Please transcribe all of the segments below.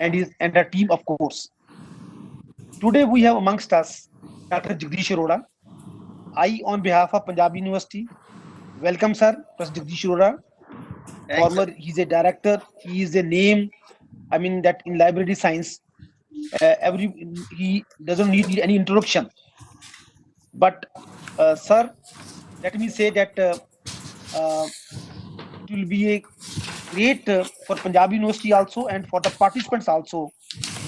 and a team, of course. Today we have amongst us Dr. Jagdish Arora. I, on behalf of Punjab University, welcome sir, Professor Jagdish Arora. Thanks, sir. He's a director. He is a name. I mean that in library science, every he doesn't need any introduction. But sir, let me say that uh, it will be a great for Punjab University also and for the participants also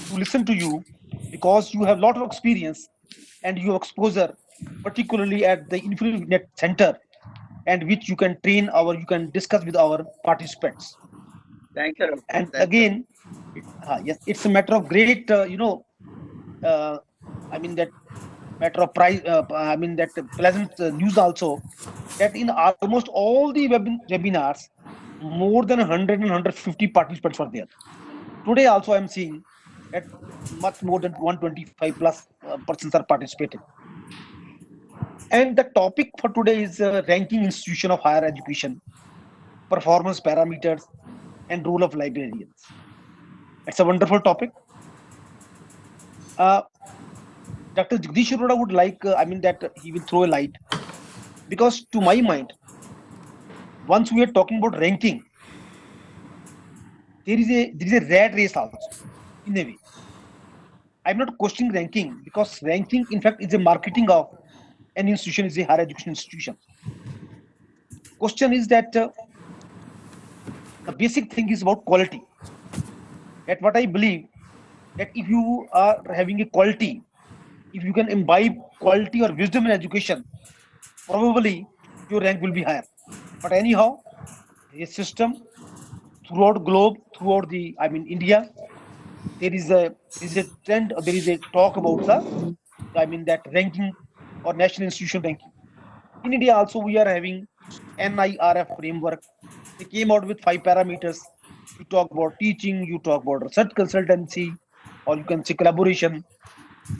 to listen to you because you have a lot of experience and you have exposure, particularly at the InfluNet Center, and which you can discuss with our participants. Thanks, sir. And Thanks, sir. again, yes, it's a matter of great, uh, I mean that matter of price. I mean that pleasant news also that in almost all the webinars, more than 100 and 150 participants were there. Today also I'm seeing that much more than 125 plus persons are participating. And the topic for today is ranking institution of higher education, performance parameters, and role of librarians. It's a wonderful topic. Uh, Dr. Jagdish Arora would like, that he will throw a light because to my mind, once we are talking about ranking, there is a rat race also in a way. I'm not questioning ranking because ranking, in fact, is a marketing of an institution, is a higher education institution. Question is that the basic thing is about quality. That what I believe that if you are having a quality, if you can imbibe quality or wisdom in education, probably your rank will be higher. But anyhow, a system throughout globe, throughout the India, there is a trend, or there is a talk about the that ranking or national institution ranking. In India also we are having NIRF framework. They came out with 5 parameters. You talk about teaching, you talk about research consultancy, or you can say collaboration.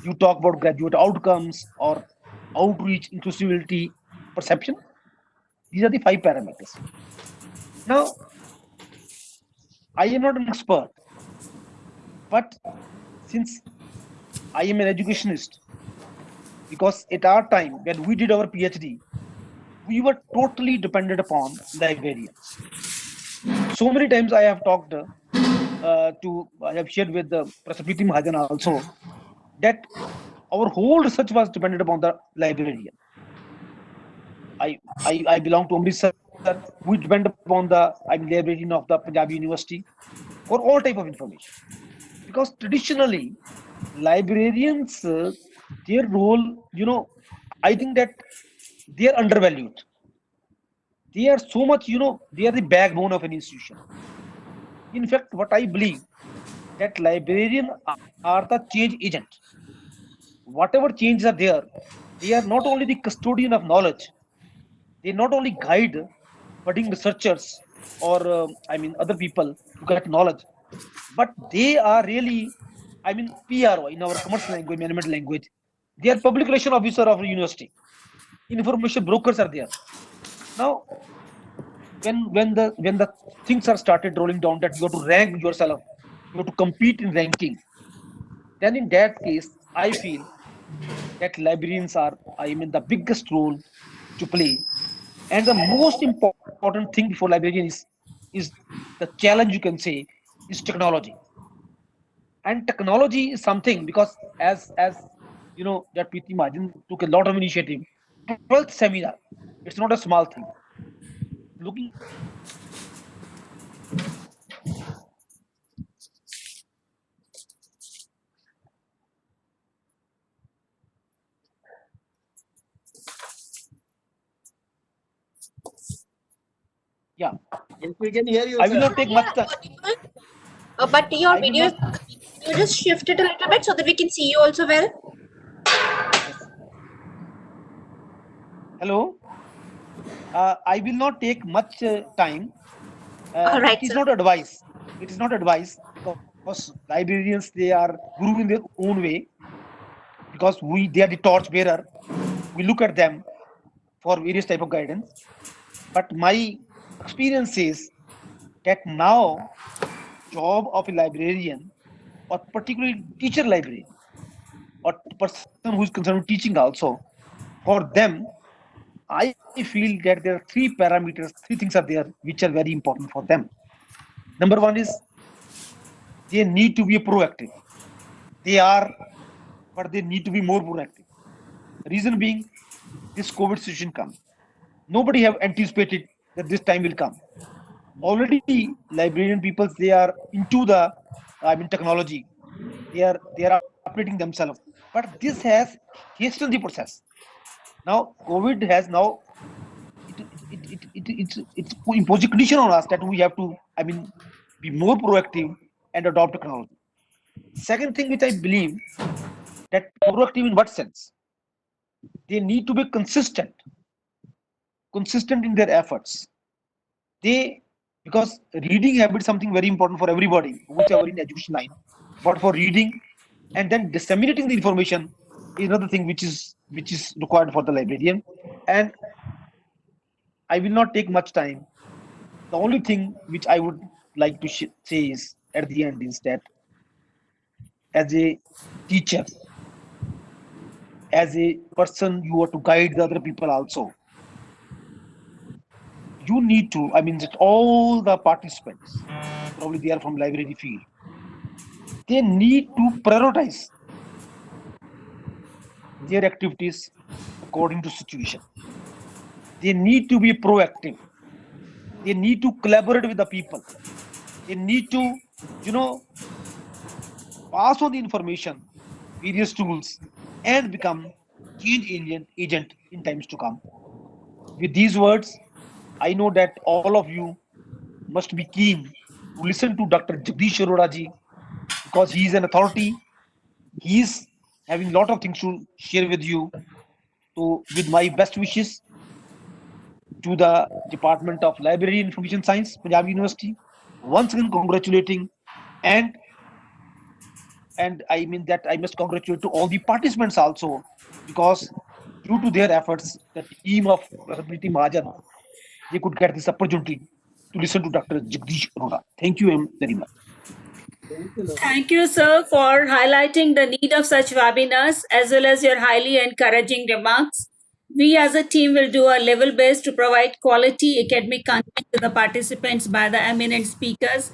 You talk about graduate outcomes or outreach, inclusivity, perception. These are the 5 parameters. Now, I am not an expert, but since I am an educationist, because at our time when we did our PhD, we were totally dependent upon librarians. So many times I have talked I have shared with Professor Preeti Mahajan also that our whole research was dependent upon the librarian. I belong to Amritsar. We depend upon the librarian of the Punjab University for all type of information. Because traditionally, librarians, their role, I think that they are undervalued. They are so much, they are the backbone of an institution. In fact, what I believe that librarian are the change agent. Whatever changes are there, they are not only the custodian of knowledge, they not only guide budding researchers or other people to get knowledge, but they are really PRO in our commercial language, management language. They are public relation officer of the university. Information brokers are there. Now, when the things are started rolling down that you have to rank yourself, you have to compete in ranking, then in that case, I feel that librarians are, the biggest role to play. And the most important thing for librarian is the challenge, you can say, is technology. And technology is something because as that Preeti Mahajan took a lot of initiative. 12th seminar, it's not a small thing. Looking at the yeah, Yes, we can hear you, I will sir. not take Yeah, much time. audible. But your I will video, not. you just shift it a little bit so that we can see you also well. Yes. Hello. I will not take much time. All It right, is sir. not advice. It is not advice because librarians, they are guru in their own way, because they are the torch bearer. We look at them for various type of guidance. But my experience is that now job of a librarian. or particularly teacher library or person who is concerned with teaching also, for them, I feel that there are three parameters, three things are there which are very important for them. Number one is they need to be proactive. They are, but they need to be more proactive. Reason being, this COVID situation come. Nobody have anticipated that this time will come. Already, librarian people they are into the, I mean, technology. They are updating themselves. But this has hastened the process. Now, COVID has now it's imposing condition on us that we have to, I mean, be more proactive and adopt technology. Second thing which I believe that proactive in what sense? They need to be consistent in their efforts. They because reading habit is something very important for everybody, whichever in education line. But for reading and then disseminating the information is another thing which is required for the librarian. And I will not take much time. The only thing which I would like to say is at the end is that as a teacher, as a person, you are to guide the other people also. You need to, I mean, that all the participants, probably they are from library field, they need to prioritize their activities according to situation. They need to be proactive. They need to collaborate with the people. They need to, you know, pass on the information, various tools, and become change agent in times to come. With these words, I know that all of you must be keen to listen to Dr. Jagdish Arora ji because he is an authority. He is having a lot of things to share with you. So, with my best wishes to the Department of Library and Information Science, Punjab University, once again congratulating and I mean that I must congratulate to all the participants also because due to their efforts, the team of Priti Mahajan, they could get this opportunity to listen to Dr. Jagdish Arora. Thank you very much. Thank you, sir, for highlighting the need of such webinars as well as your highly encouraging remarks. We as a team will do our level best to provide quality academic content to the participants by the eminent speakers.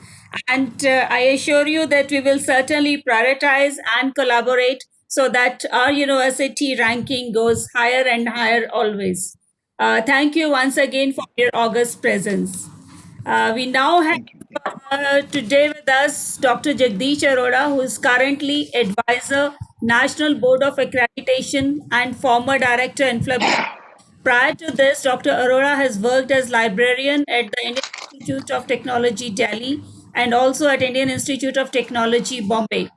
And I assure you that we will certainly prioritize and collaborate so that our university ranking goes higher and higher always. Thank you once again for your august presence. We now have Thank you. today with us Dr. Jagdish Arora, who is currently advisor, National Board of Accreditation, and former director in Inflabit. Prior to this, Dr. Arora has worked as librarian at the Indian Institute of Technology, Delhi, and also at Indian Institute of Technology, Bombay,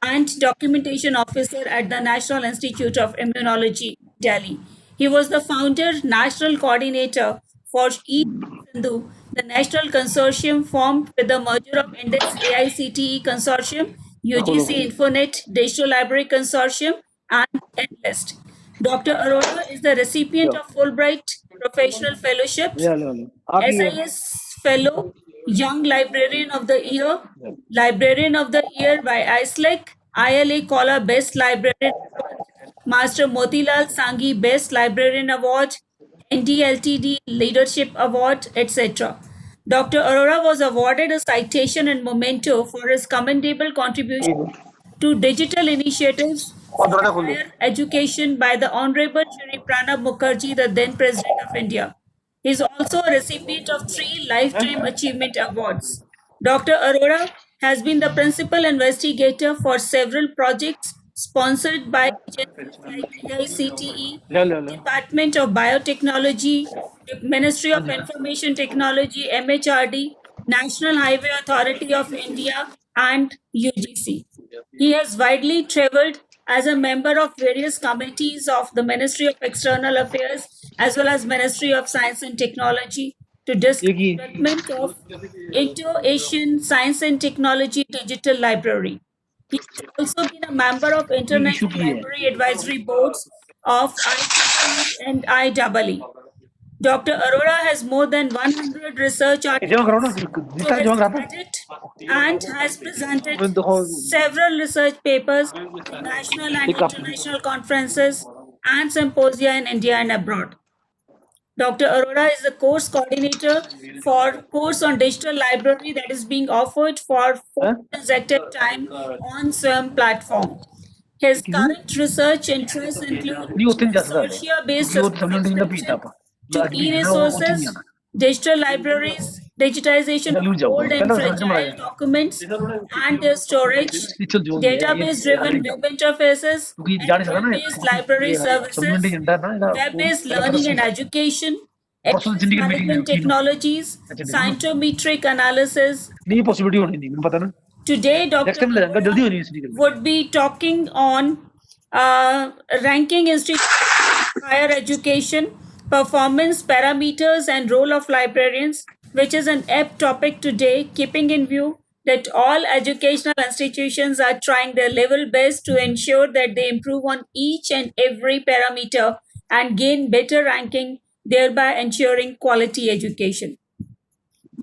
and documentation officer at the National Institute of Immunology, Delhi. He was the founder, national coordinator for Sindhu, the national consortium formed with the merger of Index AICTE Consortium, UGC Infonet Digital Library Consortium, and Enlist. Dr. Arora is the recipient of Fulbright Professional Fellowships, SIS Fellow, Young Librarian of the Year, Librarian of the Year by ISLEC, ILA Scholar Best Librarian Award, Master Motilal Sanghi Best Librarian Award, NDLTD Leadership Award, etc. Dr. Arora was awarded a citation and memento for his commendable contribution to digital initiatives for higher education by the Honorable Shri Pranab Mukherjee, the then President of India. He is also a recipient of 3 Lifetime Achievement Awards. Dr. Arora has been the principal investigator for several projects sponsored by agencies like AICTE, Department of Biotechnology, Ministry of Information Technology, MHRD, National Highway Authority of India, and UGC. He has widely traveled as a member of various committees of the Ministry of External Affairs as well as Ministry of Science and Technology to discuss development of Indo-Asian Science and Technology Digital Library. He has also been a member of International Library Advisory Boards of IEEE and IEEE. Dr. Arora has more than 100 research जमा करो ना articles जितना to जमा his कराता credit and has presented है देखो several research papers in national and एक आप international conferences and symposia in India and abroad. Dr. Arora is the course coordinator for course on digital library that is being offered for fourth consecutive time on SWAYAM platform. His किसी ने current research interests include नहीं उतने नहीं जा सकता है consortia-based क्योंकि वो समझने नहीं subscription पीता पा to आज भी ना वो उतने नहीं e-resources, आना digital libraries, digitization इधर of लूट जाऊंगा old and पहले समझ में आ fragile जाएगा documents and their storage, चल जो है ये database-driven जाओ web interfaces, क्योंकि and जा नहीं सकता ना web-based library ये कम्युनिटी services, घंटा ना इधर वो web-based पहले पहले learning and सुन education, परसों express जिंदगी मीटिंग management की technologies, अच्छा देखो ना scientometric analysis. नहीं पॉसिबिलिटी होनी नहीं मुझे पता ना Today, नेक्स्ट Dr. टाइम ले जाऊंगा जल्दी Arora होनी है इसलिए would be talking on ranking institutions of higher education, performance parameters, and role of librarians, which is an apt topic today, keeping in view that all educational institutions are trying their level best to ensure that they improve on each and every parameter and gain better ranking, thereby ensuring quality education.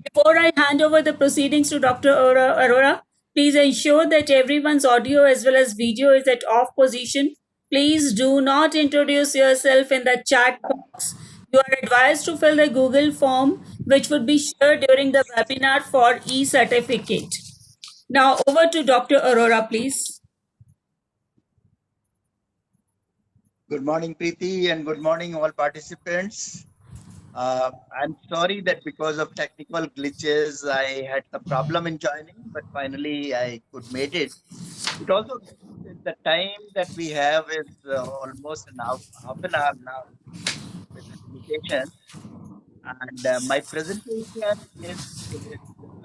Before I hand over the proceedings to Dr. Arora, please ensure that everyone's audio as well as video is at off position. Please do not introduce yourself in the chat box. You are advised to fill the Google form, which would be shared during the webinar for e-certificate. Now over to Dr. Arora, please. Good morning, Preeti, and good morning, all participants. I'm sorry that because of technical glitches, I had some problem in joining, but finally I could made it. It also the time that we have is almost half an hour now with the limitation, and my presentation is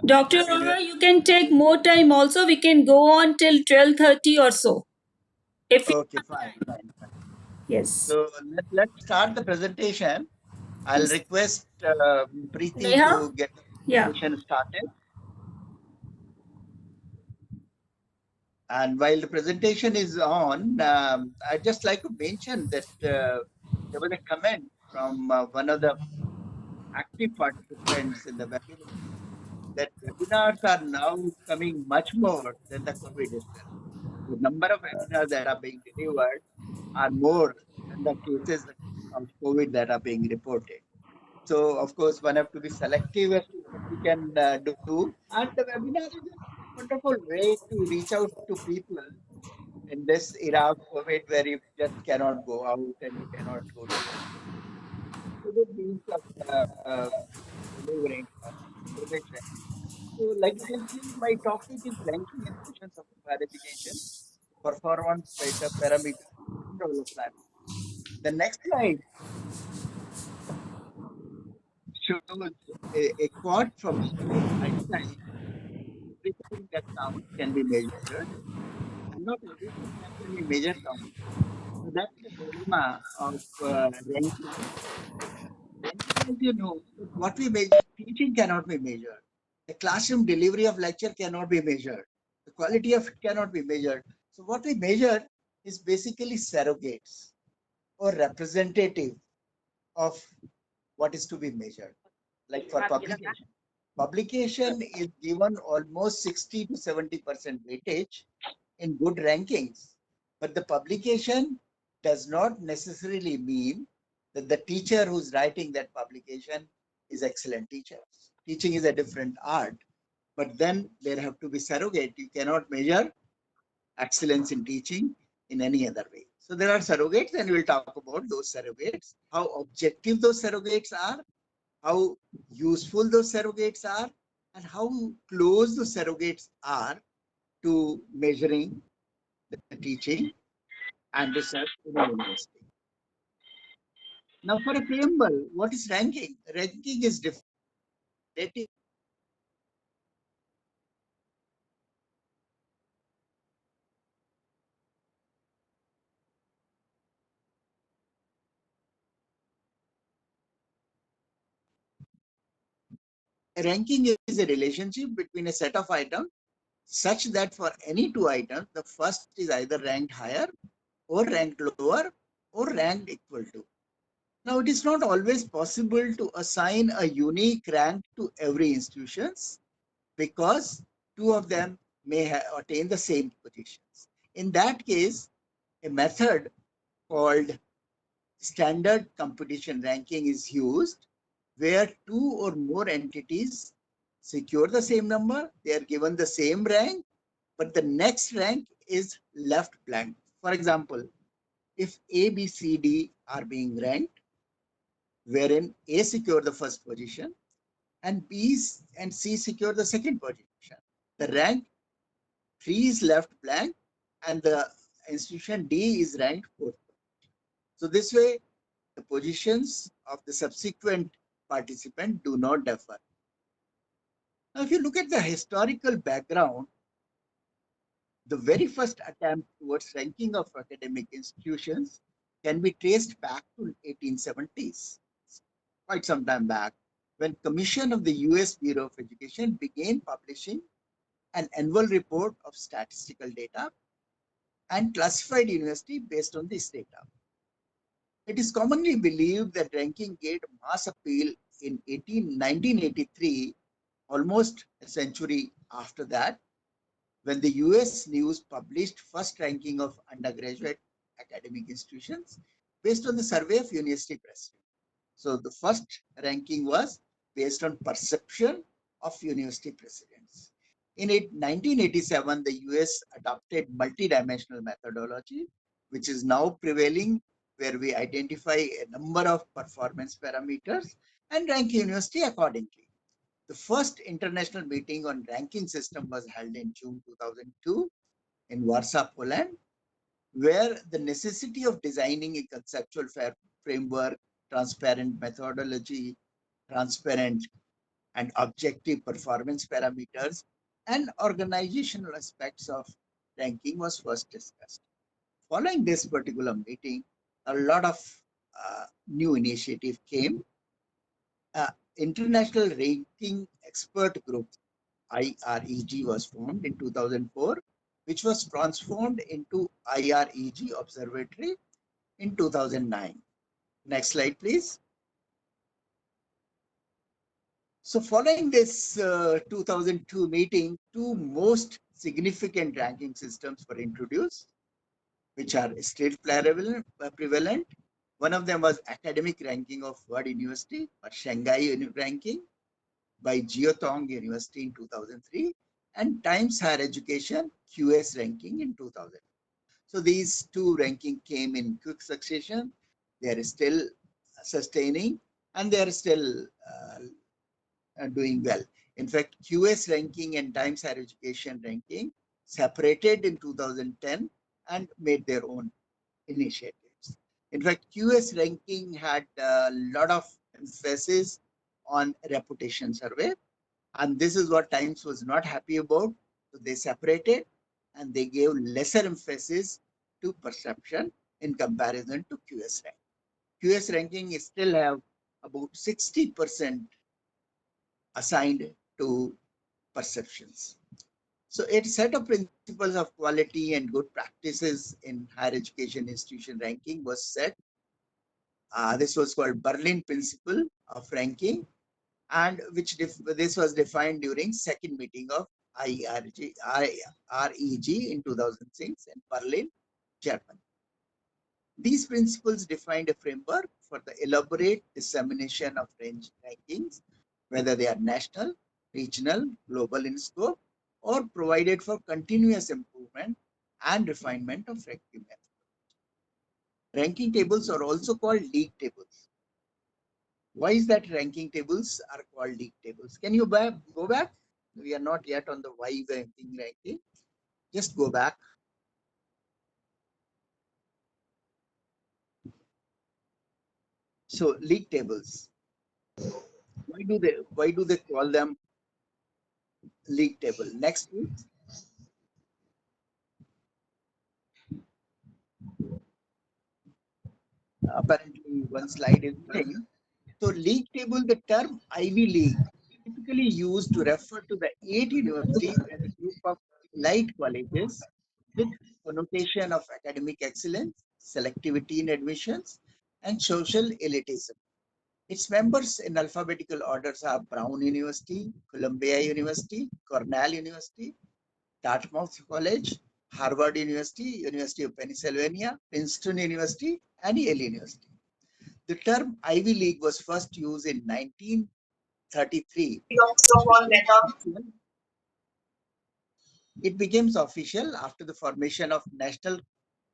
Dr. very Arora, you can take more time also. We can go on till 12:30 or so. If you okay. Fine. yes. So let's start the presentation. I'll request Preeti Neha? to get the Yeah. presentation started. And while the presentation is on, I'd just like to mention that there was a comment from one of the active participants in the webinar that webinars are now coming much more than the COVID itself. The number of webinars that are being delivered are more than the cases of COVID that are being reported. So, of course, one have to be selective as to what we can do. And the webinar is a wonderful way to reach out to people in this era of COVID where you just cannot go out and you cannot go to so good means of delivering information. So, like you can see, my topic is ranking institutions of higher education, performance parameters, and role of life. The next slide shows a quote from Albert Einstein: "Everything that counts can be measured, and not everything that can be measured counts." So that's the dilemma of ranking. Ranking, as you know, what we measure, teaching cannot be measured. The classroom delivery of lecture cannot be measured. The quality of it cannot be measured. So what we measure is basically surrogates or representative of what is to be measured. Like for publication. Publication is given almost 60 to 70% weightage in good rankings. But the publication does not necessarily mean that the teacher who's writing that publication is excellent teacher. Teaching is a different art, but then there have to be surrogate. You cannot measure excellence in teaching in any other way. So there are surrogates, and we'll talk about those surrogates, how objective those surrogates are, how useful those surrogates are, and how close those surrogates are to measuring the teaching and research in a university. Now, for a preamble, what is ranking? Ranking is different. Ranking is a relationship between a set of items such that for any two items, the first is either ranked higher or ranked lower or ranked equal to. Now, it is not always possible to assign a unique rank to every institutions because two of them may attain the same positions. In that case, a method called standard competition ranking is used where two or more entities secure the same number, they are given the same rank, but the next rank is left blank. For example, if A, B, C, D are being ranked, wherein A secure the first position and B and C secure the second position, the rank 3 is left blank and the institution D is ranked 4th. So this way, the positions of the subsequent participant do not differ. Now, if you look at the historical background, the very first attempt towards ranking of academic institutions can be traced back to 1870s, quite some time back, when Commission of the US Bureau of Education began publishing an annual report of statistical data and classified university based on this data. It is commonly believed that ranking gained mass appeal in 1983, almost a century after that, when the US News published first ranking of undergraduate academic institutions based on the survey of university president. So the first ranking was based on perception of university presidents. In 1987, the US adopted multidimensional methodology, which is now prevailing, where we identify a number of performance parameters and rank university accordingly. The first international meeting on ranking system was held in June 2002 in Warsaw, Poland, where the necessity of designing a conceptual framework, transparent methodology, transparent and objective performance parameters, and organizational aspects of ranking was first discussed. Following this particular meeting, a lot of new initiative came. International Ranking Expert Group, IREG, was formed in 2004, which was transformed into IREG Observatory in 2009. Next slide, please. So following this 2002 meeting, two most significant ranking systems were introduced, which are still prevalent. One of them was academic ranking of World University or Shanghai ranking by Jiaotong University in 2003 and Times Higher Education QS ranking in 2000. So these two ranking came in quick succession. They are still sustaining and they are still doing well. In fact, QS ranking and Times Higher Education ranking separated in 2010 and made their own initiatives. In fact, QS ranking had a lot of emphasis on reputation survey, and this is what Times was not happy about. So they separated and they gave lesser emphasis to perception in comparison to QS rank. QS ranking still have about 60% assigned to perceptions. So a set of principles of quality and good practices in higher education institution ranking was set. This was called Berlin Principle of Ranking, and which this was defined during second meeting of IREG in 2006 in Berlin, Germany. These principles defined a framework for the elaborate dissemination of range rankings, whether they are national, regional, global in scope, or provided for continuous improvement and refinement of ranking methods. Ranking tables are also called league tables. Why is that ranking tables are called league tables? Can you go back? We are not yet on the why ranking. Just go back. So league tables. Why do they call them league table? Next, please. Apparently, one slide is missing. So league table, the term Ivy League, typically used to refer to the 8 universities as a group of elite colleges with connotation of academic excellence, selectivity in admissions, and social elitism. Its members in alphabetical orders are Brown University, Columbia University, Cornell University, Dartmouth College, Harvard University, University of Pennsylvania, Princeton University, and Yale University. The term Ivy League was first used in 1933. It became official after the formation of National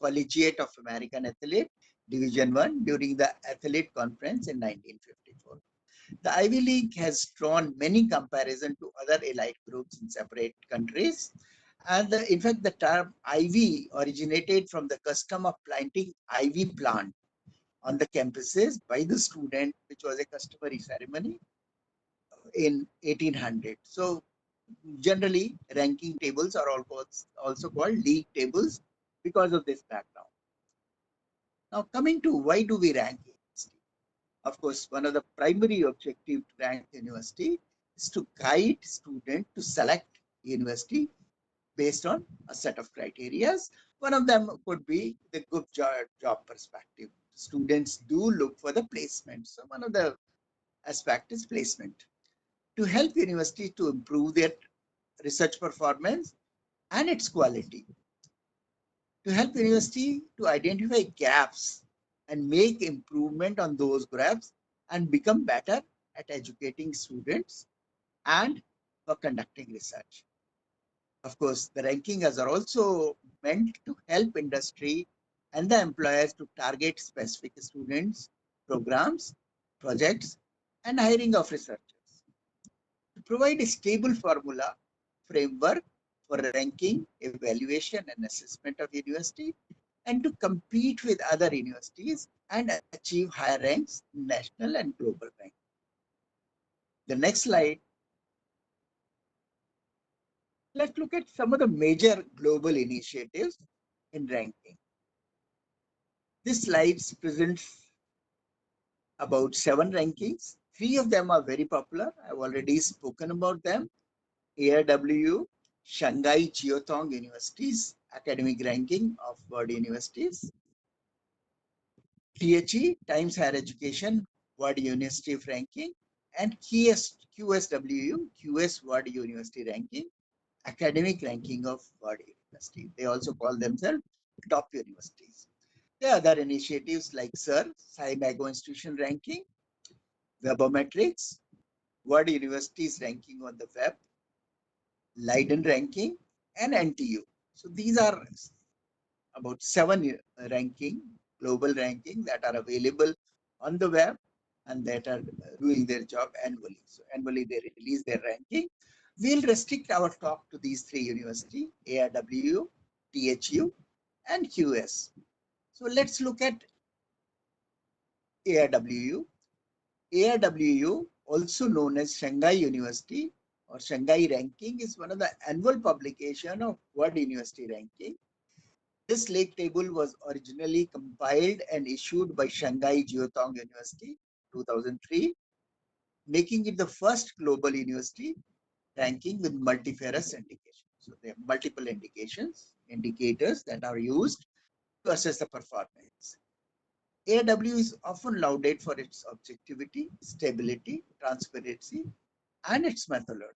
Collegiate of American Athlete, Division I, during the Athlete Conference in 1954. The Ivy League has drawn many comparisons to other elite groups in separate countries. And in fact, the term Ivy originated from the custom of planting ivy plant on the campuses by the student, which was a customary ceremony in 1800. So generally, ranking tables are also called league tables because of this background. Now, coming to why do we rank university? Of course, one of the primary objectives to rank university is to guide students to select university based on a set of criteria. One of them could be the good job perspective. Students do look for the placement. So one of the aspects is placement. To help university to improve their research performance and its quality. To help university to identify gaps and make improvement on those gaps and become better at educating students and for conducting research. Of course, the rankings are also meant to help industry and the employers to target specific students, programs, projects, and hiring of researchers. To provide a stable formula framework for ranking, evaluation, and assessment of university, and to compete with other universities and achieve higher ranks, national and global rank. The next slide. Let's look at some of the major global initiatives in ranking. This slide presents about 7 rankings. 3 of them are very popular. I've already spoken about them. AIW, Shanghai Jiaotong University's academic ranking of world universities. THE, Times Higher Education World University Ranking, and QSWU, QS World University Ranking, academic ranking of world university. They also call themselves top universities. There are other initiatives like SIR, SciMago Institution Ranking, Webometrics, World Universities Ranking on the web, Leiden Ranking, and NTU. So these are about 7 global ranking that are available on the web and that are doing their job annually. So annually they release their ranking. We'll restrict our talk to these 3 universities, AIW, THU, and QS. So let's look at AIW. AIW, also known as Shanghai University or Shanghai Ranking, is one of the annual publication of World University Ranking. This league table was originally compiled and issued by Shanghai Jiaotong University 2003, making it the first global university ranking with multifarious indications. So there are multiple indicators that are used to assess the performance. AIW is often lauded for its objectivity, stability, transparency, and its methodology.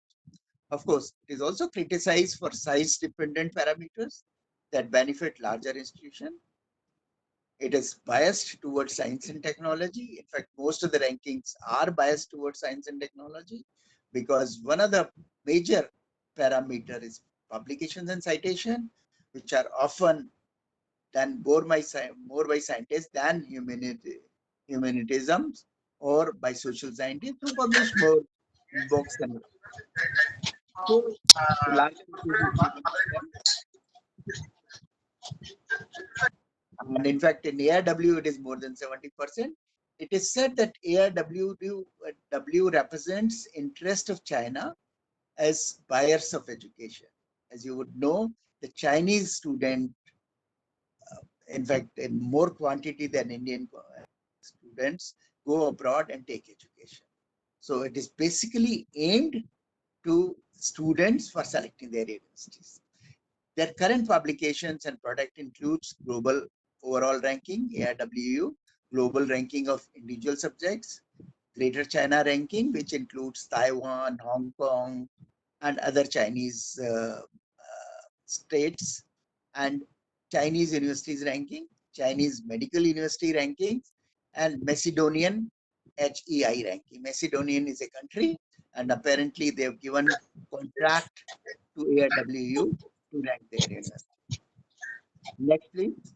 Of course, it is also criticized for size-dependent parameters that benefit larger institutions. It is biased towards science and technology. In fact, most of the rankings are biased towards science and technology because one of the major parameters is publications and citation, which are often done more by scientists than humanitisms or by social scientists who publish more books than so the large and in fact in AIW it is more than 70%. It is said that AIW represents interest of China as buyers of education. As you would know, the Chinese student, in fact, in more quantity than Indian students, go abroad and take education. So it is basically aimed to students for selecting their universities. Their current publications and product includes Global Overall Ranking, AIW, global ranking of individual subjects, Greater China ranking, which includes Taiwan, Hong Kong, and other Chinese states, and Chinese universities ranking, Chinese medical university rankings, and Macedonian HEI ranking. Macedonian is a country, and apparently they have given contract to ARWU to rank their university. Next, please.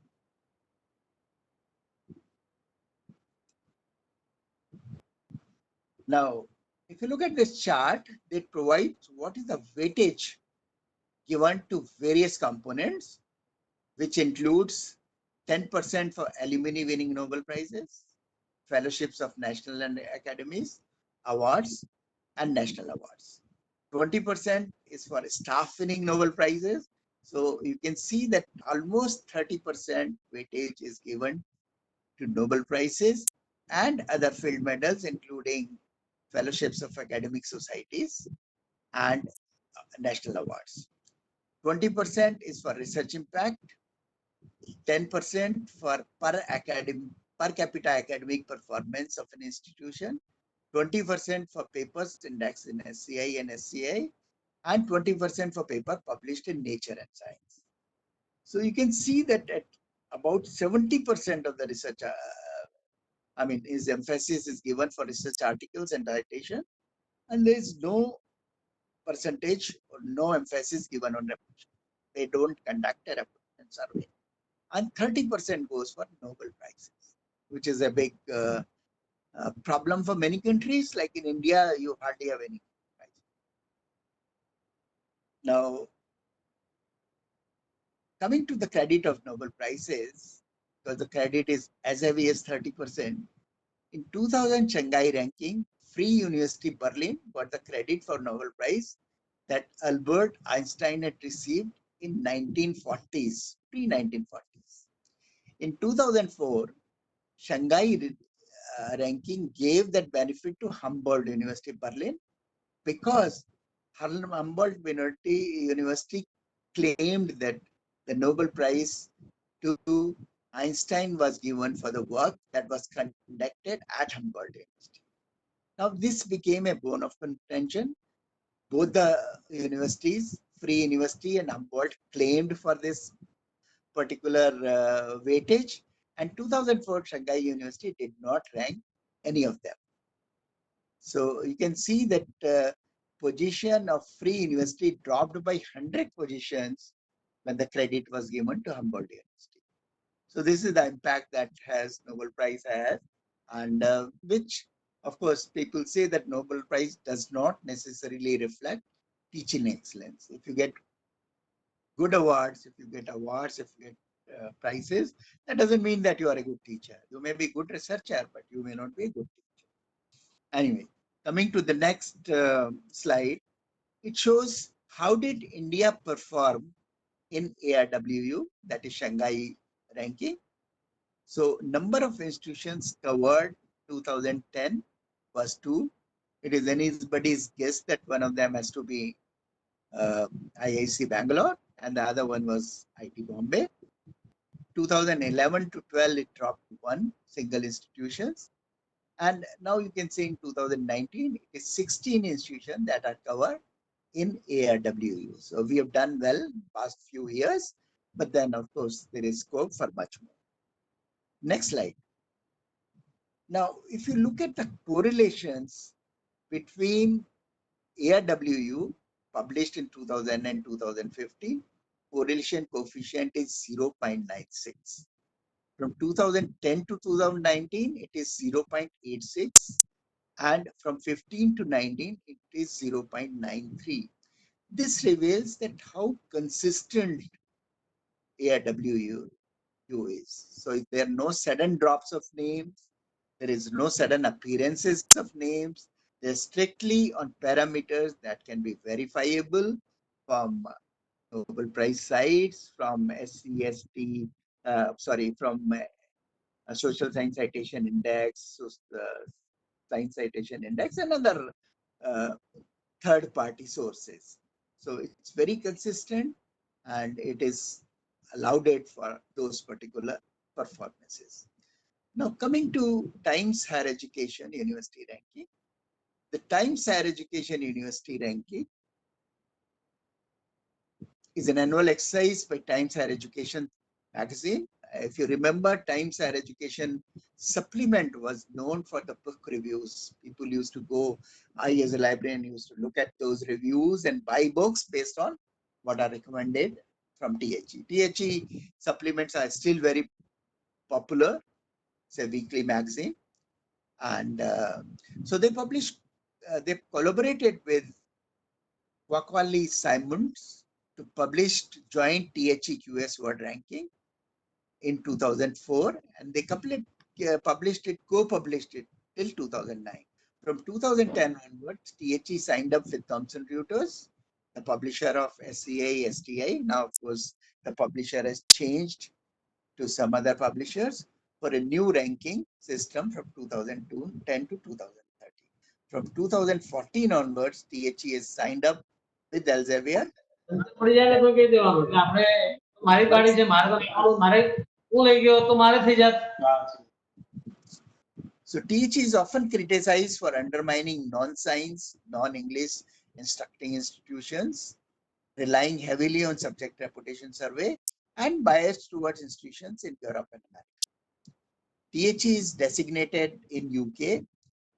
Now, if you look at this chart, it provides what is the weightage given to various components, which includes 10% for alumni winning Nobel Prizes, fellowships of national and academies, awards, and national awards. 20% is for staff winning Nobel Prizes. So you can see that almost 30% weightage is given to Nobel Prizes and other field medals, including fellowships of academic societies and national awards. 20% is for research impact, 10% for per capita academic performance of an institution, 20% for papers indexed in SCI and SCI, and 20% for paper published in Nature and Science. So you can see that at about 70% of the research, his emphasis is given for research articles and citation, and there is no percentage or no emphasis given on reputation. They don't conduct a reputation survey. And 30% goes for Nobel Prizes, which is a big problem for many countries. Like in India, you hardly have any prize. Now, coming to the credit of Nobel Prizes, because the credit is as heavy as 30%, in 2000 Shanghai ranking, Free University Berlin got the credit for Nobel Prize that Albert Einstein had received in 1940s, pre-1940s. In 2004, Shanghai ranking gave that benefit to Humboldt University Berlin because Humboldt University claimed that the Nobel Prize to Einstein was given for the work that was conducted at Humboldt University. Now, this became a bone of contention. Both the universities, Free University and Humboldt, claimed for this particular weightage, and 2004 Shanghai University did not rank any of them. So you can see that position of Free University dropped by 100 positions when the credit was given to Humboldt University. So this is the impact that has Nobel Prize has, and which, of course, people say that Nobel Prize does not necessarily reflect teaching excellence. If you get good awards, if you get prizes, that doesn't mean that you are a good teacher. You may be a good researcher, but you may not be a good teacher. Anyway, coming to the next slide, it shows how did India perform in ARWU, that is Shanghai ranking. So number of institutions covered 2010 was 2. It is anybody's guess that one of them has to be IIC Bangalore and the other one was IT Bombay. 2011 to 12 it dropped to 1 single institutions, and now you can see in 2019 it is 16 institutions that are covered in ARWU. So we have done well past few years, but then of course there is scope for much more. Next slide. Now, if you look at the correlations between ARWU published in 2000 and 2015, correlation coefficient is 0.96. From 2010 to 2019, it is 0.86. And from 15 to 19, it is 0.93. This reveals that how consistent ARWU is. So there are no sudden drops of names. There is no sudden appearances of names. They're strictly on parameters that can be verifiable from Nobel Prize sites, from SCST, from Social Science Citation Index, Science Citation Index, and other third-party sources. So it's very consistent, and it is allowed it for those particular performances. Now, coming to Times Higher Education University ranking, the Times Higher Education University ranking is an annual exercise by Times Higher Education magazine. If you remember, Times Higher Education supplement was known for the book reviews. People used to go, I as a librarian used to look at those reviews and buy books based on what are recommended from THE. THE supplements are still very popular. It's a weekly magazine. And so they they collaborated with Wakwali Simons to publish joint THEQS World Ranking in 2004, and they published it, co-published it till 2009. From 2010 onwards, THE signed up with Thomson Reuters, the publisher of SCI, STI. Now, of course, the publisher has changed to some other publishers for a new ranking system from 2010 to 2013. From 2014 onwards, THE is signed up with Elsevier. So THE is often criticized for undermining non-science, non-English instructing institutions, relying heavily on subject reputation survey, and biased towards institutions in Europe and America. THE is designated in UK,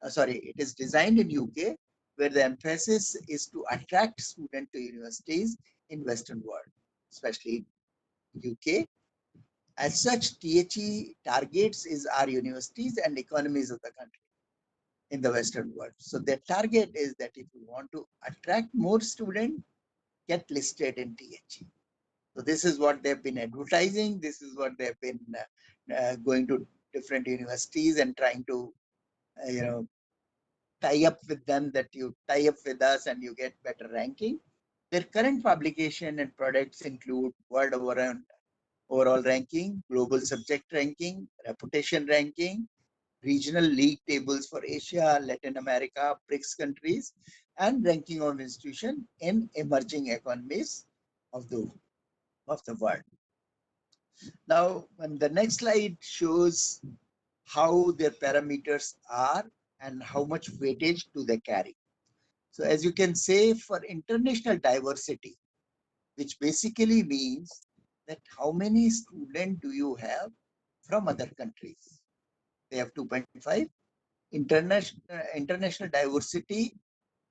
it is designed in UK, where the emphasis is to attract students to universities in Western world, especially UK. As such, THE targets is our universities and economies of the country in the Western world. So their target is that if you want to attract more students, get listed in THE. So this is what they've been advertising. This is what they've been going to different universities and trying to, tie up with them, that you tie up with us and you get better ranking. Their current publication and products include world overall ranking, global subject ranking, reputation ranking, regional league tables for Asia, Latin America, BRICS countries, and ranking of institution in emerging economies of the world. Now, when the next slide shows how their parameters are and how much weightage do they carry. So as you can say, for international diversity, which basically means that how many students do you have from other countries? They have 2.5. International diversity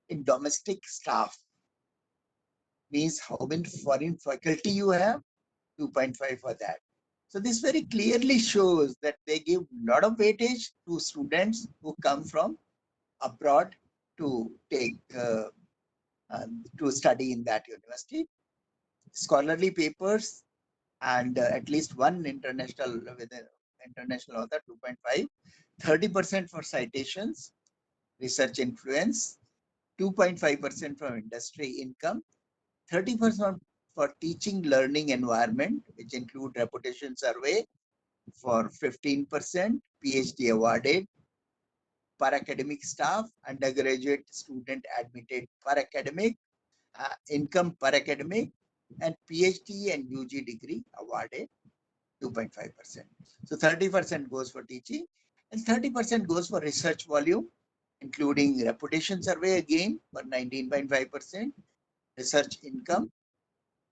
in domestic staff means how many foreign faculty you have, 2.5 for that. So this very clearly shows that they give a lot of weightage to students who come from abroad to take to study in that university. Scholarly papers and at least one international with an international author, 2.5, 30% for citations, research influence, 2.5% from industry income, 30% for teaching learning environment, which include reputation survey for 15%, PhD awarded, per academic staff, undergraduate student admitted per academic, income per academic, and PhD and UG degree awarded 2.5%. So 30% goes for teaching and 30% goes for research volume, including reputation survey again for 19.5%, research income,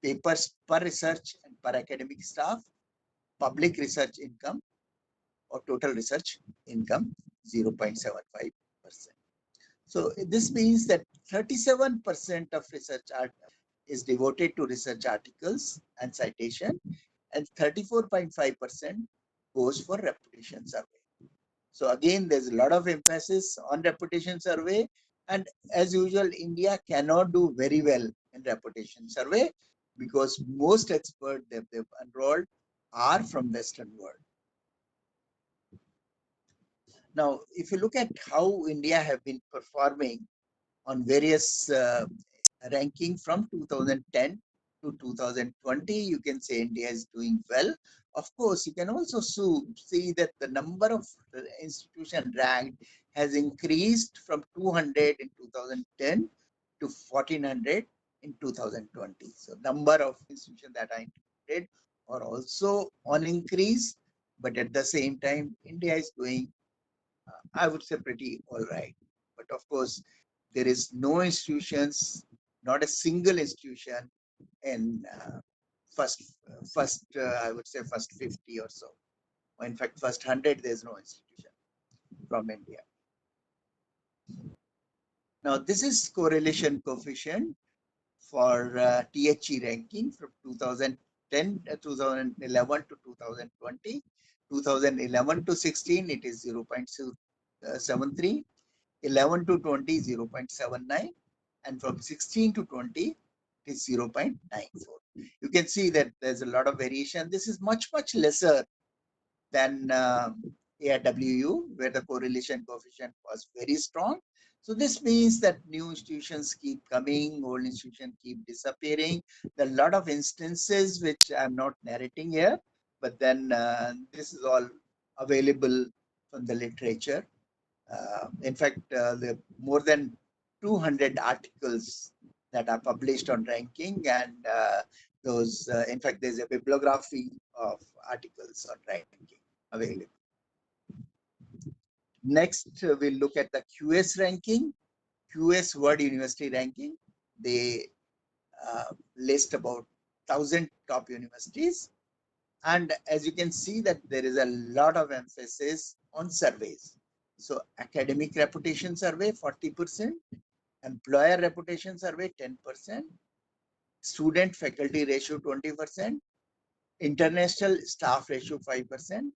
papers per research and per academic staff, public research income or total research income 0.75%. So this means that 37% of research art is devoted to research articles and citation, and 34.5% goes for reputation survey. So again, there's a lot of emphasis on reputation survey, and as usual, India cannot do very well in reputation survey because most experts they've enrolled are from Western world. Now, if you look at how India have been performing on various ranking from 2010 to 2020, you can say India is doing well. Of course, you can also see that the number of institutions ranked has increased from 200 in 2010 to 1400 in 2020. So number of institutions that are included are also on increase, But at the same time, India is doing, I would say, pretty all right. But of course, there is no institutions, not a single institution in first, I would say first 50 or so. Or in fact, first 100, there's no institution from India. Now, this is correlation coefficient for THE ranking from 2010, 2011 to 2020. 2011 to 16, it is 0.73. 11 to 20, 0.79. And from 16 to 20, it is 0.94. You can see that there's a lot of variation. This is much, much lesser than ARWU, where the correlation coefficient was very strong. So this means that new institutions keep coming, old institutions keep disappearing. There are a lot of instances which I'm not narrating here, but then this is all available from the literature. In fact, there are more than 200 articles that are published on ranking, and in fact, there's a bibliography of articles on ranking available. Next, we'll look at the QS ranking, QS World University Ranking. They list about 1,000 top universities. And as you can see that there is a lot of emphasis on surveys. So academic reputation survey, 40%, employer reputation survey, 10%, student faculty ratio, 20%, international staff ratio, 5%,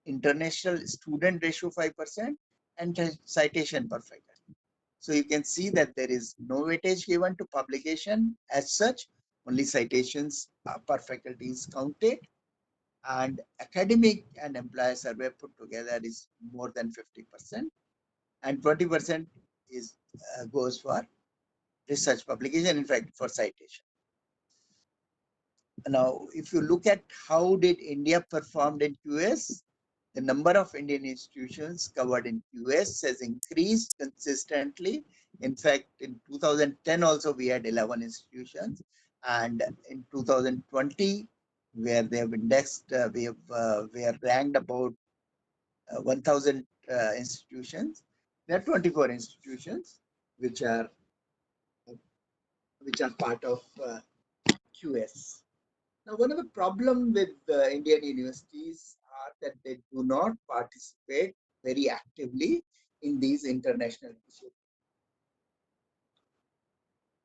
international student ratio 5%, and citation per faculty. So you can see that there is no weightage given to publication as such, only citations per faculty is counted, and academic and employer survey put together is more than 50%, and 20% is goes for research publication, in fact for citation. Now, if you look at how did India performed in QS, the number of Indian institutions covered in QS has increased consistently. In fact, in 2010 also we had 11 institutions, and in 2020, where they have indexed, we are ranked about 1,000 institutions. There are 24 institutions which are part of QS. Now, one of the problems with Indian universities are that they do not participate very actively in these international issues.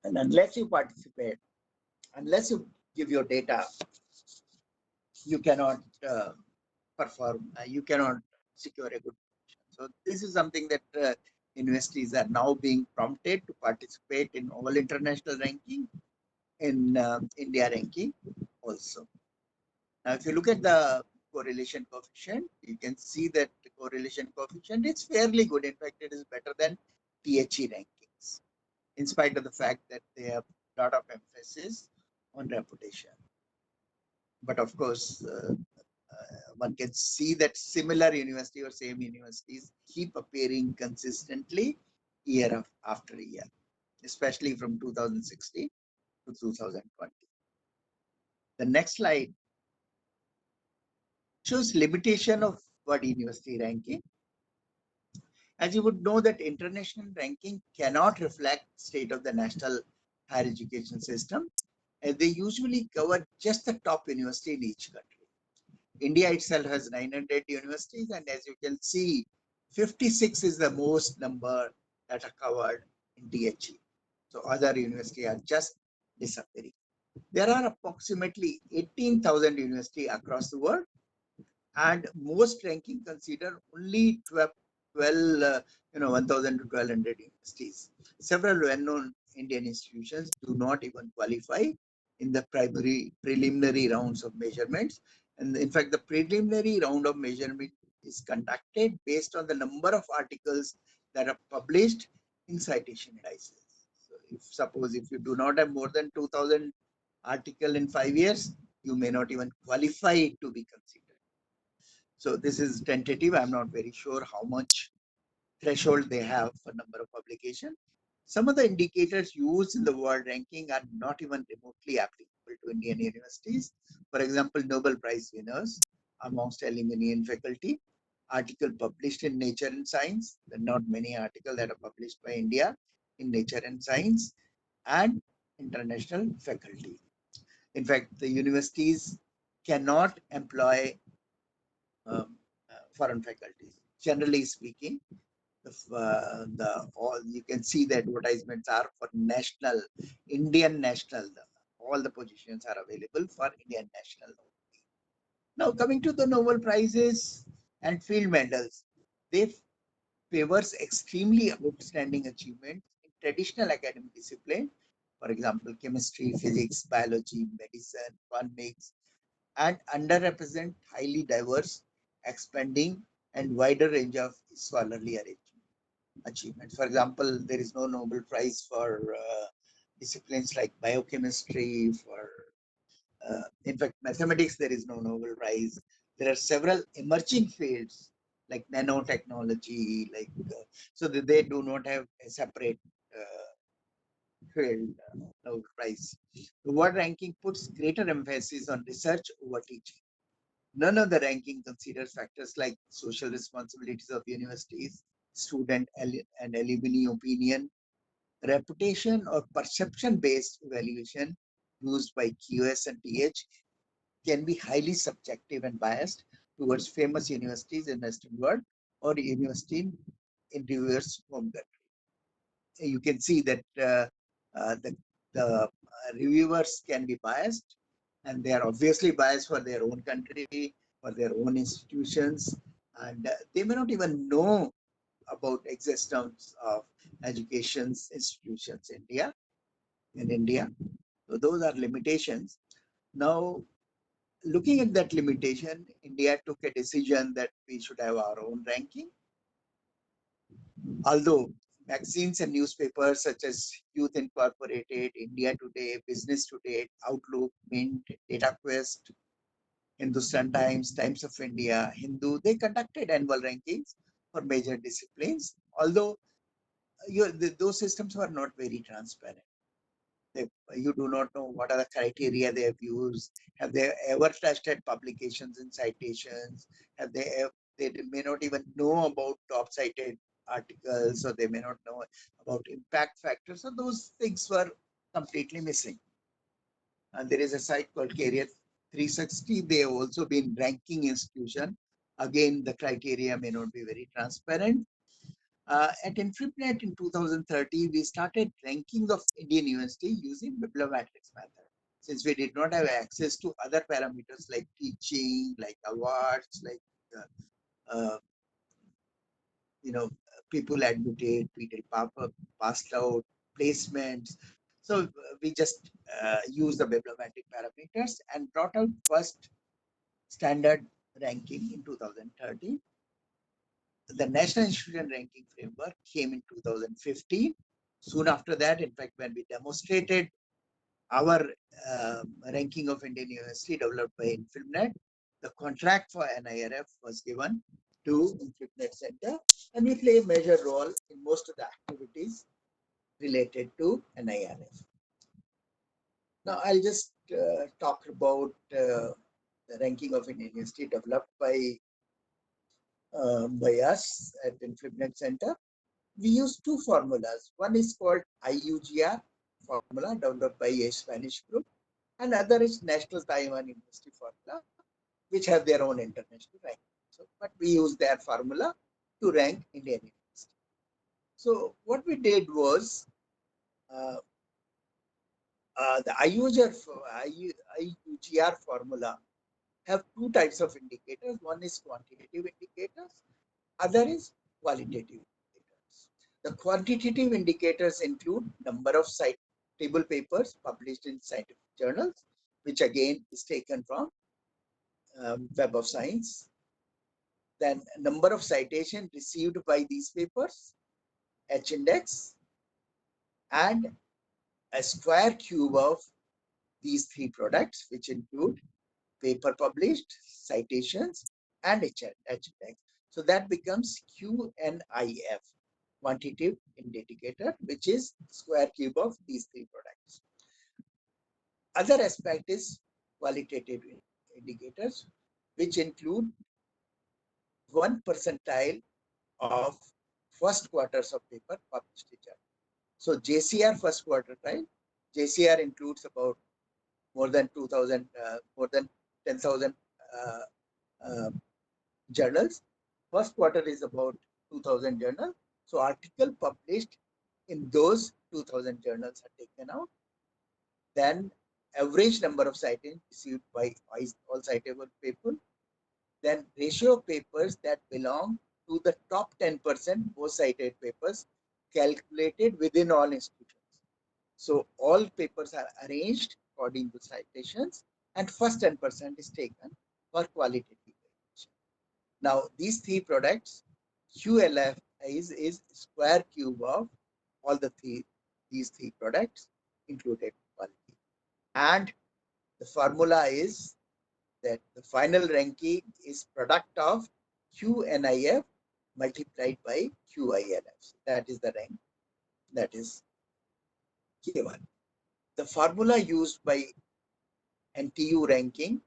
And unless you participate, unless you give your data, you cannot perform, you cannot secure a good position. So this is something that universities are now being prompted to participate in all international ranking, in India ranking also. Now, if you look at the correlation coefficient, you can see that the correlation coefficient is fairly good. In fact, it is better than THE rankings, in spite of the fact that they have a lot of emphasis on reputation. But of course, one can see that similar university or same universities keep appearing consistently year after year, especially from 2016 to 2020. The next slide shows limitation of World University ranking. As you would know that international ranking cannot reflect state of the national higher education system, as they usually cover just the top university in each country. India itself has 900 universities, and as you can see, 56 is the most number that are covered in THE. So other universities are just disappearing. There are approximately 18,000 universities across the world, and most ranking consider only 12 1,000 to 1,200 universities. Several well-known Indian institutions do not even qualify in the preliminary rounds of measurements. And in fact, the preliminary round of measurement is conducted based on the number of articles that are published in citation indices. So suppose if you do not have more than 2,000 articles in 5 years, you may not even qualify to be considered. So this is tentative. I'm not very sure how much threshold they have for number of publication. Some of the indicators used in the world ranking are not even remotely applicable to Indian universities. For example, Nobel Prize winners amongst Aluminium faculty. Article published in Nature and Science. There are not many articles that are published by India in Nature and Science, and international faculty. In fact, the universities cannot employ foreign faculties. Generally speaking, all you can see the advertisements are for national, Indian national. All the positions are available for Indian national. Now coming to the Nobel Prizes and field medals, they favors extremely outstanding achievements in traditional academic discipline. For example, chemistry, physics, biology, medicine, economics, and underrepresent highly diverse, expanding, and wider range of scholarly achievements. For example, there is no Nobel Prize for disciplines like biochemistry, in fact, mathematics, there is no Nobel Prize. There are several emerging fields like nanotechnology, so that they do not have a separate field Nobel Prize. The world ranking puts greater emphasis on research over teaching. None of the ranking considers factors like social responsibilities of universities, student and alumni opinion, reputation or perception-based evaluation used by QS and TH can be highly subjective and biased towards famous universities in Western world or university in reverse home country. You can see that the reviewers can be biased, and they are obviously biased for their own country, for their own institutions, and they may not even know about existence of education institutions in India. So those are limitations. Now, looking at that limitation, India took a decision that we should have our own ranking. Although magazines and newspapers such as Youth Incorporated, India Today, Business Today, Outlook, Mint, DataQuest, Hindustan Times, Times of India, Hindu, they conducted annual rankings for major disciplines. Although those systems were not very transparent. You do not know what are the criteria they have used. Have they ever tested publications and citations? They may not even know about top cited articles, or they may not know about impact factors. So those things were completely missing. And there is a site called Career 360. They have also been ranking institution. Again, the criteria may not be very transparent. At InfibNet in 2030, we started ranking of Indian university using bibliometrics method. Since we did not have access to other parameters like teaching, like awards, like uh, people admitted, people passed out, placements. So we just use the bibliometric parameters and brought out first standard ranking in 2030. The National Institution Ranking Framework came in 2015. Soon after that, in fact, when we demonstrated our ranking of Indian University developed by InfibNet, the contract for NIRF was given to InfibNet Center, and we play a major role in most of the activities related to NIRF. Now, I'll just talk about the ranking of Indian University developed by us at InfibNet Center. We use two formulas. One is called IUGR formula developed by a Spanish group, and other is National Taiwan University formula, which have their own international ranking. So, but we use their formula to rank Indian university. So what we did was the IUGR formula have two types of indicators. One is quantitative indicators, other is qualitative indicators. The quantitative indicators include number of citable papers published in scientific journals, which again is taken from Web of Science. Then number of citations received by these papers, H index, and a square cube of these three products, which include paper published, citations, and H index. So that becomes QNIF, quantitative indicator, which is square cube of these three products. Other aspect is qualitative indicators, which include 1 percentile of first quarters of paper published in journal. So JCR first quartile, JCR includes about more than 2,000, more than 10,000 journals. First quarter is about 2,000 journals. So article published in those 2,000 journals are taken out. Then average number of citations received by all citable people. Then ratio of papers that belong to the top 10% most cited papers calculated within all institutions. So all papers are arranged according to citations, and first 10% is taken for qualitative evaluation. Now these three products, QLF is square cube of all these three products included quality. And the formula is that the final ranking is product of QNIF multiplied by QILF. That is the rank that is given. The formula used by NTU ranking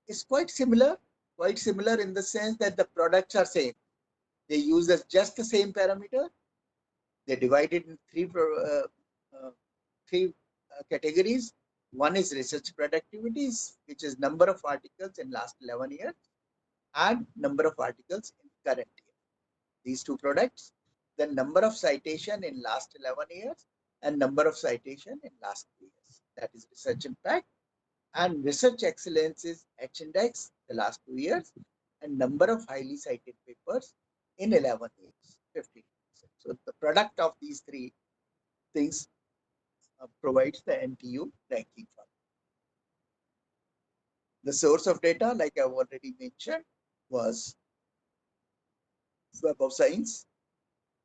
is quite similar in the sense that the products are same. They use just the same parameter. They divide it in three categories. One is research productivities, which is number of articles in last 11 years, and number of articles in current year. These two products, the number of citation in last 11 years and number of citation in last 2 years. That is research impact. And research excellence is H-index, the last 2 years, and number of highly cited papers in 11 years, 15%. So the product of these three things provides the NTU ranking formula. The source of data, like I've already mentioned, was Web of Science.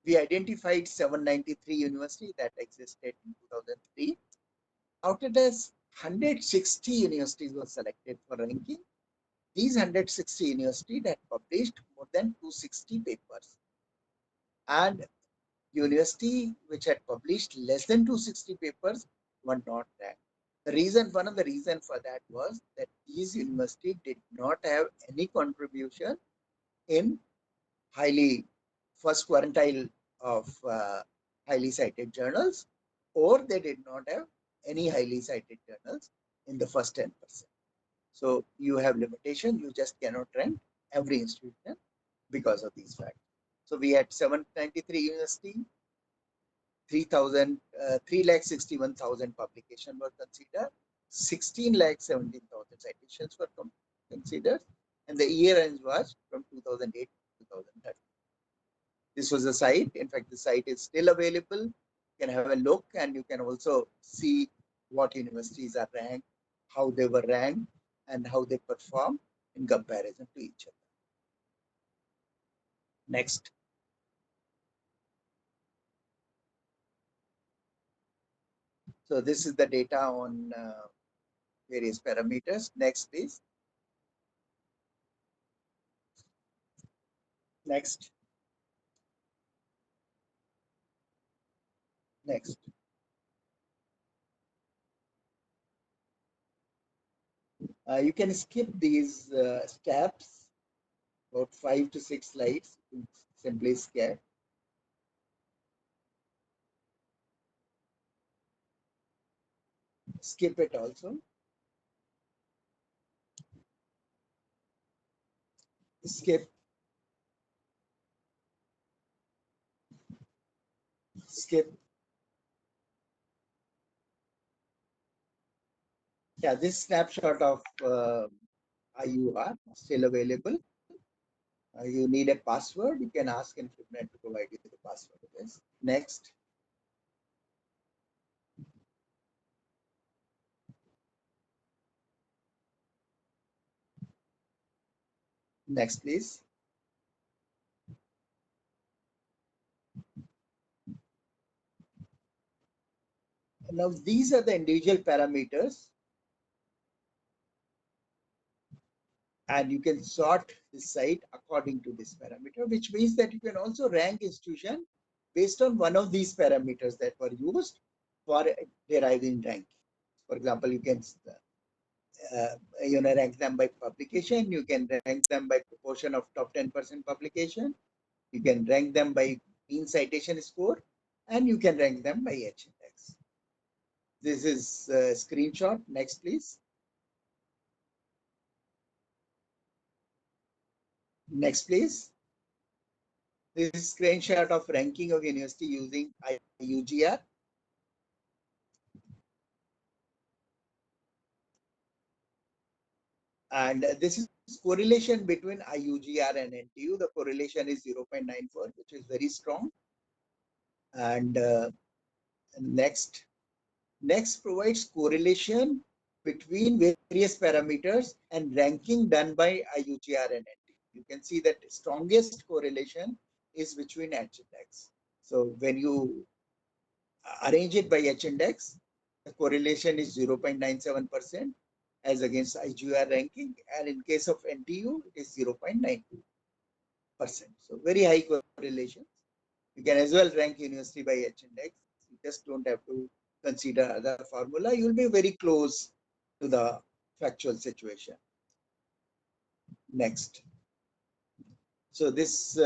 We identified 793 universities that existed in 2003. Out of this, 160 universities were selected for ranking. These 160 universities had published more than 260 papers. And university which had published less than 260 papers were not ranked. One of the reasons for that was that these universities did not have any contribution in first quartile of highly cited journals, or they did not have any highly cited journals in the first 10%. So you have limitation, you just cannot rank every institution because of these factors. So we had 793 universities, 3,61,000 publications were considered, 16,17,000 citations were considered, and the year range was from 2008 to 2013. This was the site. In fact, the site is still available. You can have a look, and you can also see what universities are ranked, how they were ranked, and how they perform in comparison to each other. Next. So this is the data on various parameters. Next, please. Next. Next. You can skip these steps, about 5 to 6 slides. Simply skip. Skip it also. Skip. Skip. Yeah, this snapshot of IUR still available. You need a password. You can ask InfoNet to provide you the password. Yes. Next. Next, please. Now, these are the individual parameters, and you can sort the site according to this parameter, which means that you can also rank institution based on one of these parameters that were used for deriving ranking. For example, you can rank them by publication. You can rank them by proportion of top 10% publication. You can rank them by mean citation score, and you can rank them by H-index. This is a screenshot. Next, please. Next, please. This is screenshot of ranking of university using IUGR. And this is correlation between IUGR and NTU. The correlation is 0.94, which is very strong. And next provides correlation between various parameters and ranking done by IUGR and NTU. You can see that strongest correlation is between H-index. So when you arrange it by H-index, the correlation is 0.97% as against IGR ranking, and in case of NTU, it is 0.92%. So very high correlations. You can as well rank university by H-index. You just don't have to consider other formula. You'll be very close to the factual situation. Next. So this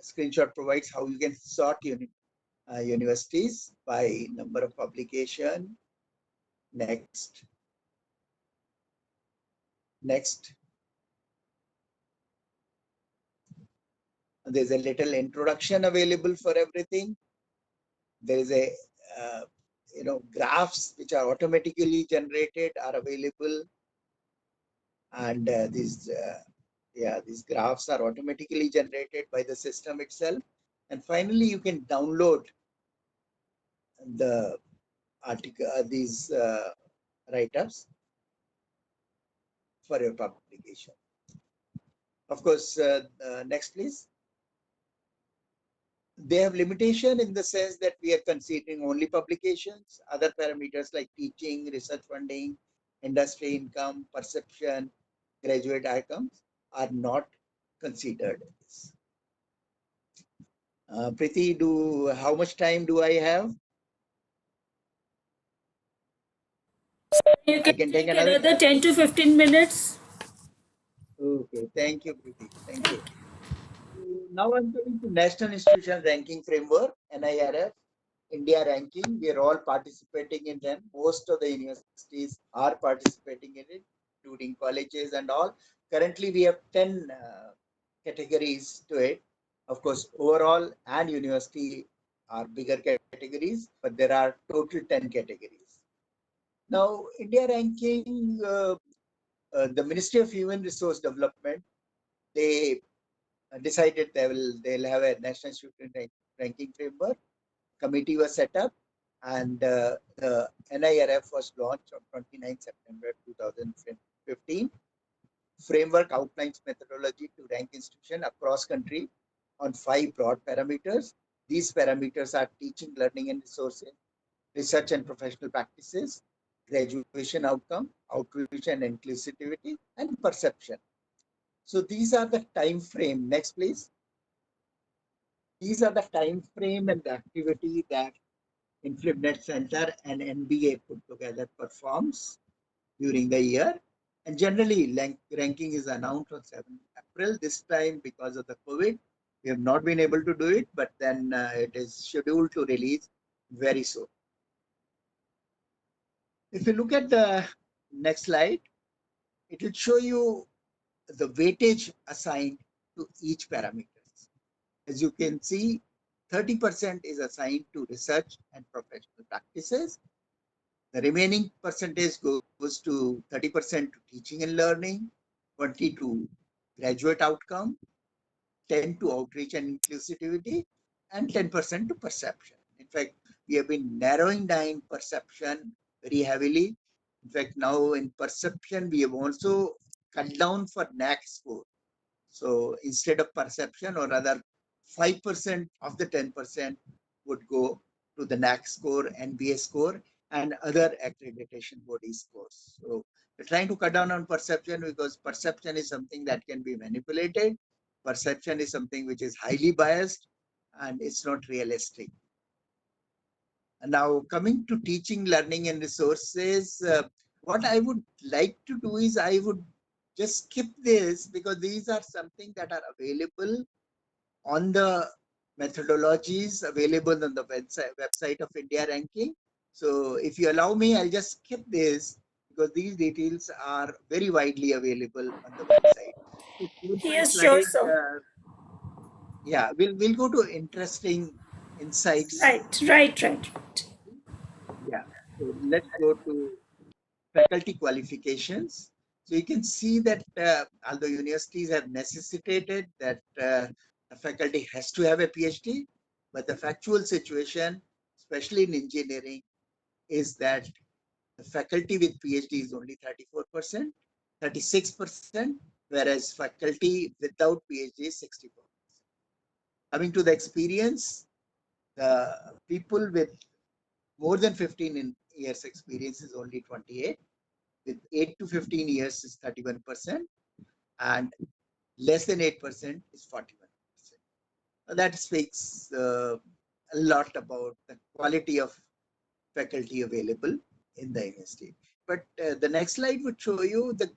screenshot provides how you can sort universities by number of publication. Next. There's a little introduction available for everything. There is a graphs which are automatically generated are available, and these graphs are automatically generated by the system itself. And finally, you can download the article, these write-ups for your publication. Of course, next please. They have limitation in the sense that we are considering only publications. Other parameters like teaching, research funding, industry income, perception, graduate outcomes are not considered. Preeti, how much time do I have? You can I can take take another 10 to 15 minutes. Okay, thank you, Preeti. Thank you. Now I'm coming to National Institution Ranking Framework, NIRF, India ranking. We are all participating in them. Most of the universities are participating in it, including colleges and all. Currently, we have 10 categories to it. Of course, overall and university are bigger categories, but there are total 10 categories. Now, India ranking, the Ministry of Human Resource Development, they decided they'll have a National Institution Ranking Framework. Committee was set up, and the NIRF was launched on 29 September 2015. Framework outlines methodology to rank institution across country on 5 broad parameters. These parameters are teaching, learning and resources, research and professional practices, graduation outcome, outreach and inclusivity, and perception. So these are the time frame. Next, please. These are the time frame and the activity that InflipNet Center and NBA put together performs during the year. And generally, ranking is announced on 7 April. This time, because of the COVID, we have not been able to do it, but then it is scheduled to release very soon. If you look at the next slide, it will show you the weightage assigned to each parameter. As you can see, 30% is assigned to research and professional practices. The remaining percentage goes to 30% to teaching and learning, 20% to graduate outcome, 10% to outreach and inclusivity, and 10% to perception. In fact, we have been narrowing down perception very heavily. In fact, now in perception, we have also cut down for NAAC score. So instead of perception, or rather 5% of the 10% would go to the NAAC score, NBA score, and other accreditation body scores. So we're trying to cut down on perception because perception is something that can be manipulated. Perception is something which is highly biased and it's not realistic. Now, coming to teaching, learning, and resources, what I would like to do is I would just skip this because these are something that are available on the methodologies available on the website of India Ranking. So if you allow me, I'll just skip this because these details are very widely available on the website. So my Yes, sure, slide, sir. yeah, we'll go to interesting insights. Right. Yeah, so let's go to faculty qualifications. So you can see that although universities have necessitated that a faculty has to have a PhD, but the factual situation, especially in engineering, is that the faculty with PhD is only 34%, 36%, whereas faculty without PhD is 64%. Coming to the experience, the people with more than 15 years experience is only 28, with 8 to 15 years is 31%, and less than 8% is 41%. That speaks a lot about the quality of faculty available in the university. But the next slide would show you the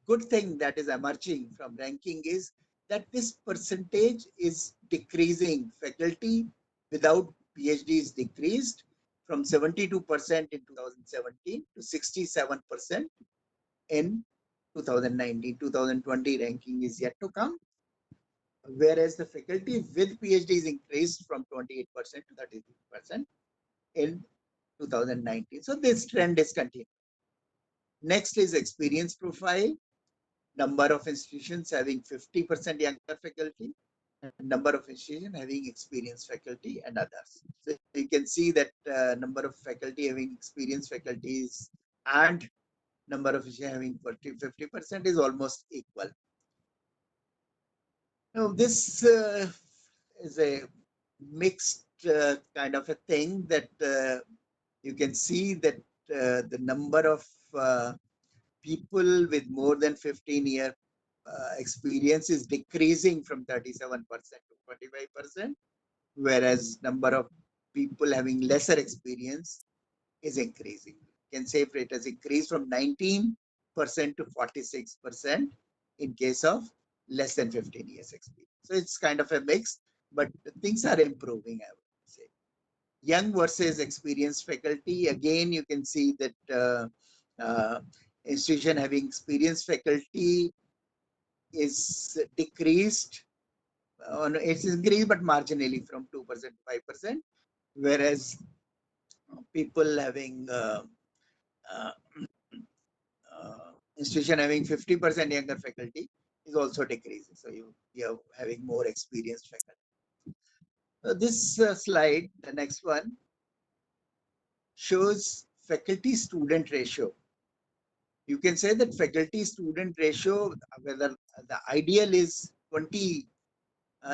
good thing that is emerging from ranking is that this percentage is decreasing. Faculty without PhD is decreased from 72% in 2017 to 67% in 2019. 2020 ranking is yet to come, whereas the faculty with PhD is increased from 28% to 33% in 2019. So this trend is continuing. Next is experience profile. Number of institutions having 50% younger faculty, and number of institutions having experienced faculty, and others. So you can see that number of faculty having experienced faculties and number of institutions having 50% is almost equal. Now this is a mixed kind of a thing that you can see that the number of people with more than 15-year experience is decreasing from 37% to 25%, whereas number of people having lesser experience is increasing. You can say it has increased from 19% to 46% in case of less than 15 years experience. So it's kind of a mix, but things are improving, I would say. Young versus experienced faculty, again, you can see that institution having experienced faculty is decreased. It's increased, but marginally from 2% to 5%, whereas people having uh, institution having 50% younger faculty is also decreasing. So you're having more experienced faculty. So this slide, the next one, shows faculty student ratio. You can say that faculty student ratio, whether the ideal is 20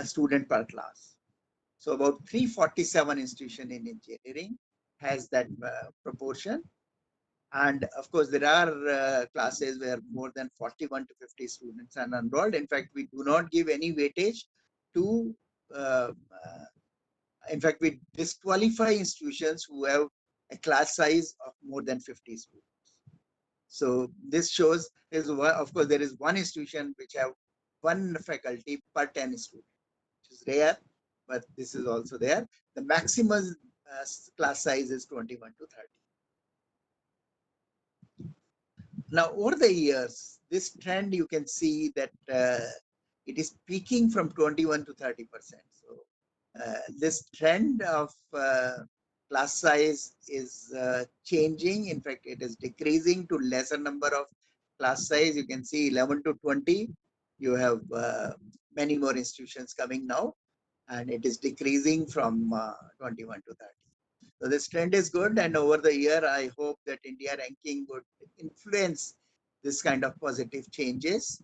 student per class. So about 347 institution in engineering has that proportion. And of course, there are classes where more than 41 to 50 students are enrolled. In fact, we do not give any weightage to, in fact, we disqualify institutions who have a class size of more than 50 students. So this shows, of course, there is one institution which have one faculty per 10 students, which is rare, but this is also there. The maximum class size is 21 to 30. Now, over the years, this trend you can see that it is peaking from 21 to 30%. So this trend of class size is changing. In fact, it is decreasing to lesser number of class size. You can see 11 to 20. You have many more institutions coming now, and it is decreasing from 21 to 30. So this trend is good, and over the year, I hope that India ranking would influence this kind of positive changes.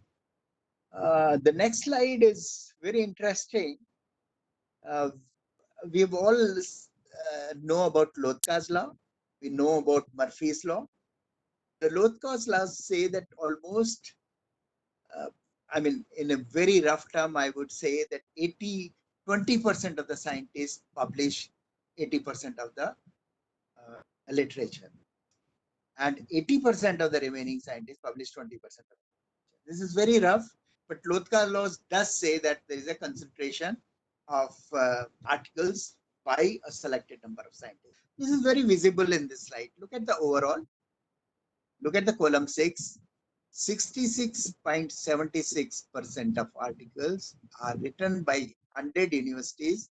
The next slide is very interesting. Uh, we've all know about Lodka's law. We know about Murphy's law. The Lodka's laws say that almost, I mean, in a very rough term, I would say that 20% of the scientists publish 80% of the literature, and 80% of the remaining scientists publish 20% of it. This is very rough, but Lotka laws does say that there is a concentration of articles by a selected number of scientists. This is very visible in this slide. Look at the overall. Look at the column 6. 66.76% of articles are written by 100 universities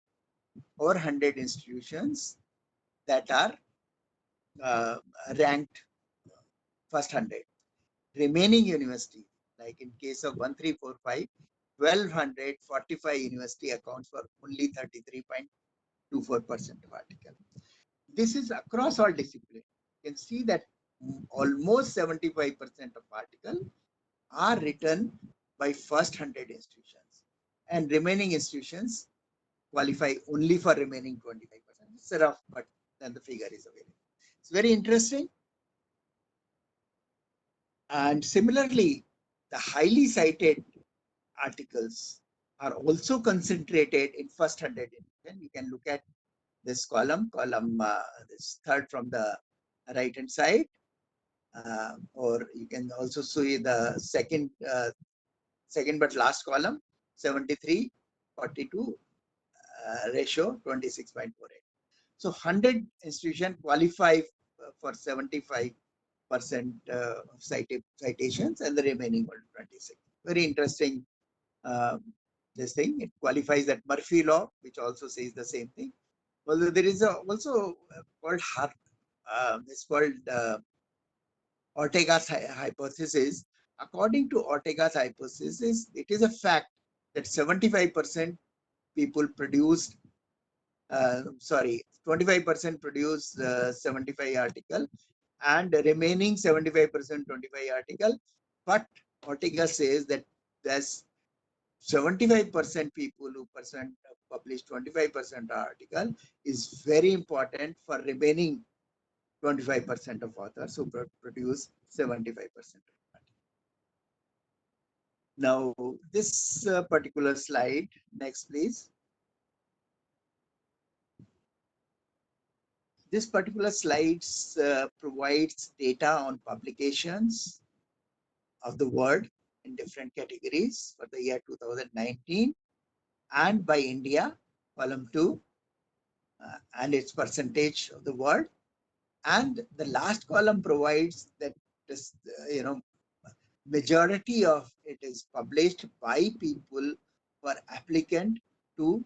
or 100 institutions that are ranked first 100. Remaining university, like in case of 1345, 1245 university accounts for only 33.24% of article. This is across all disciplines. You can see that almost 75% of article are written by first 100 institutions, and remaining institutions qualify only for remaining 25%. It's rough, but then the figure is available. It's very interesting. And similarly, the highly cited articles are also concentrated in first 100. And you can look at this column, this third from the right hand side, or you can also see the second but last column, 73:42 ratio, 26.48. So 100 institutions qualify for 75% of citations, and the remaining 26. Very interesting. This thing, it qualifies that Murphy law, which also says the same thing. Although there is also called it's called Ortega's hypothesis. According to Ortega's hypothesis, it is a fact that 75% people produced 25% produce 75 article, and the remaining 75% 25 article. But Ortega says that there's 75% people who publish 25% article is very important for remaining 25% of authors who produce 75%. Now, this particular slide, next please. This particular slide provides data on publications of the world in different categories for the year 2019 and by India, column 2, and its percentage of the world. And the last column provides that this, majority of it is published by people who are applicant to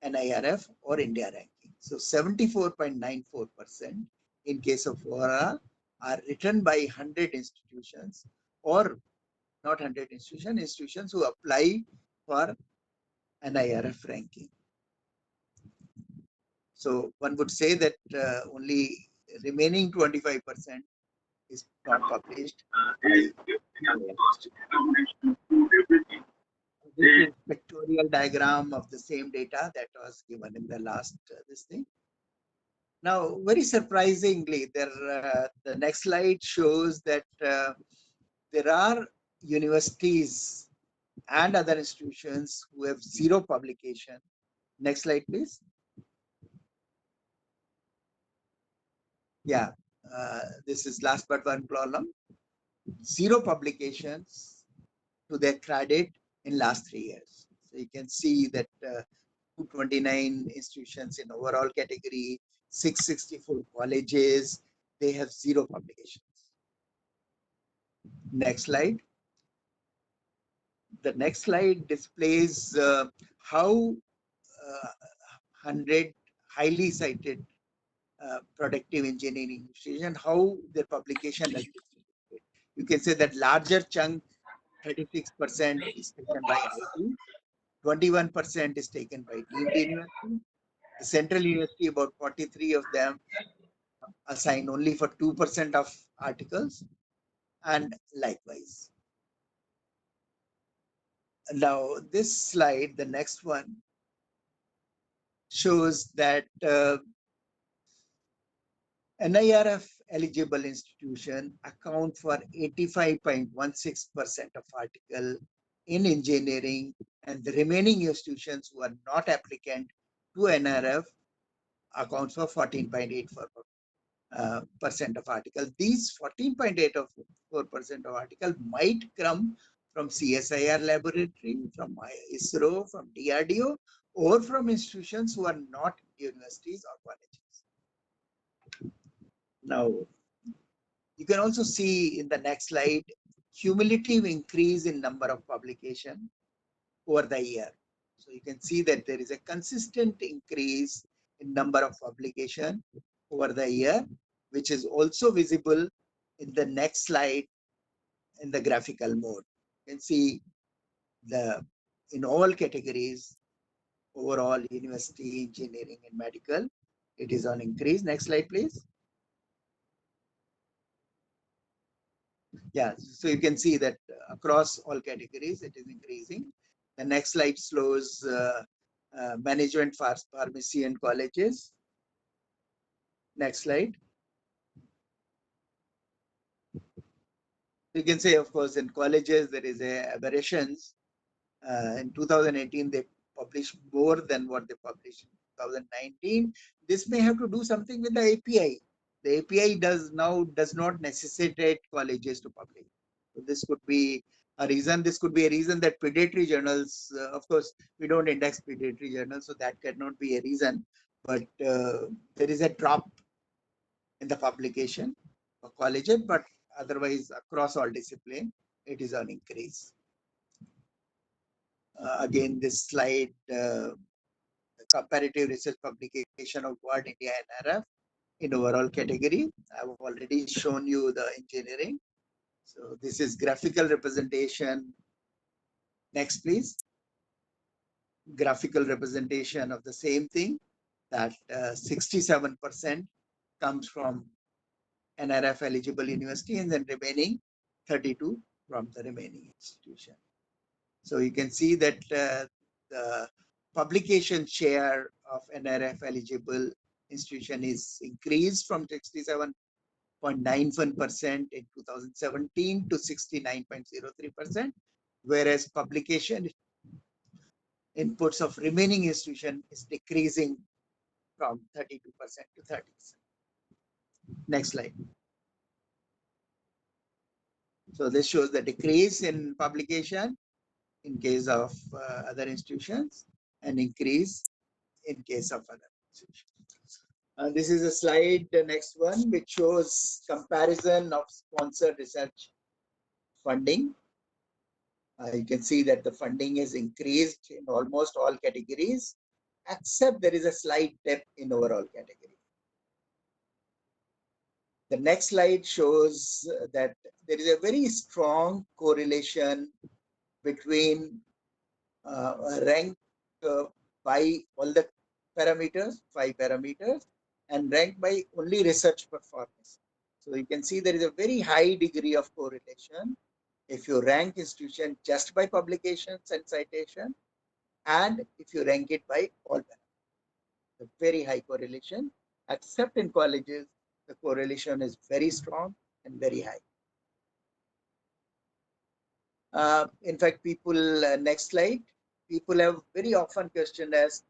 NIRF or India ranking. So 74.94% in case of overall are written by 100 institutions, or not 100 institutions who apply for NIRF ranking. So one would say that only remaining 25% is not published. This is pictorial diagram of the same data that was given in the last this thing. Now, very surprisingly, the next slide shows that there are universities and other institutions who have zero publication. Next slide, please. Yeah, this is last but one column. Zero publications to their credit in last 3 years. So you can see that 229 institutions in overall category, 664 colleges, they have zero publications. Next slide. The next slide displays how 100 highly cited productive engineering institutions, how their publication is distributed. You can say that larger chunk, 36% is taken by IT, 21% is taken by deemed university. The central university, about 43 of them assign only for 2% of articles, and likewise. Now, this slide, the next one, shows that NIRF eligible institution account for 85.16% of article in engineering, and the remaining institutions who are not applicant to NRF accounts for 14.84% of article. These 14.84% of article might come from CSIR laboratory, from ISRO, from DRDO, or from institutions who are not universities or colleges. Now, you can also see in the next slide, cumulative increase in number of publication over the year. So you can see that there is a consistent increase in number of publication over the year, which is also visible in the next slide in the graphical mode. You can see in all categories, overall university, engineering, and medical, it is on increase. Next slide, please. Yeah, so you can see that across all categories, it is increasing. The next slide shows management for pharmacy and colleges. Next slide. You can say, of course, in colleges, there is a aberrations. In 2018, they published more than what they published in 2019. This may have to do something with the API. The API does not necessitate colleges to publish. So this could be a reason. This could be a reason that pediatric journals, of course, we don't index pediatric journals, so that cannot be a reason. But there is a drop in the publication of colleges, but otherwise across all discipline, it is an increase. Again, this slide, comparative research publication of World India NRF in overall category. I have already shown you the engineering. So this is graphical representation. Next, please. Graphical representation of the same thing, that 67% comes from NRF eligible university, and then remaining 32 from the remaining institution. So you can see that the publication share of NRF eligible institution is increased from 67.91% in 2017 to 69.03%, whereas publication inputs of remaining institution is decreasing from 32% to 30%. Next slide. So this shows the decrease in publication in case of other institutions and increase in case of other institutions. This is a slide, the next one, which shows comparison of sponsored research funding. You can see that the funding is increased in almost all categories, except there is a slight dip in overall category. The next slide shows that there is a very strong correlation between rank by all the parameters, 5 parameters, and rank by only research performance. So you can see there is a very high degree of correlation if you rank institution just by publications and citation, and if you rank it by all parameters. A very high correlation, except in colleges, the correlation is very strong and very high. In fact, people, next slide, people have very often questioned as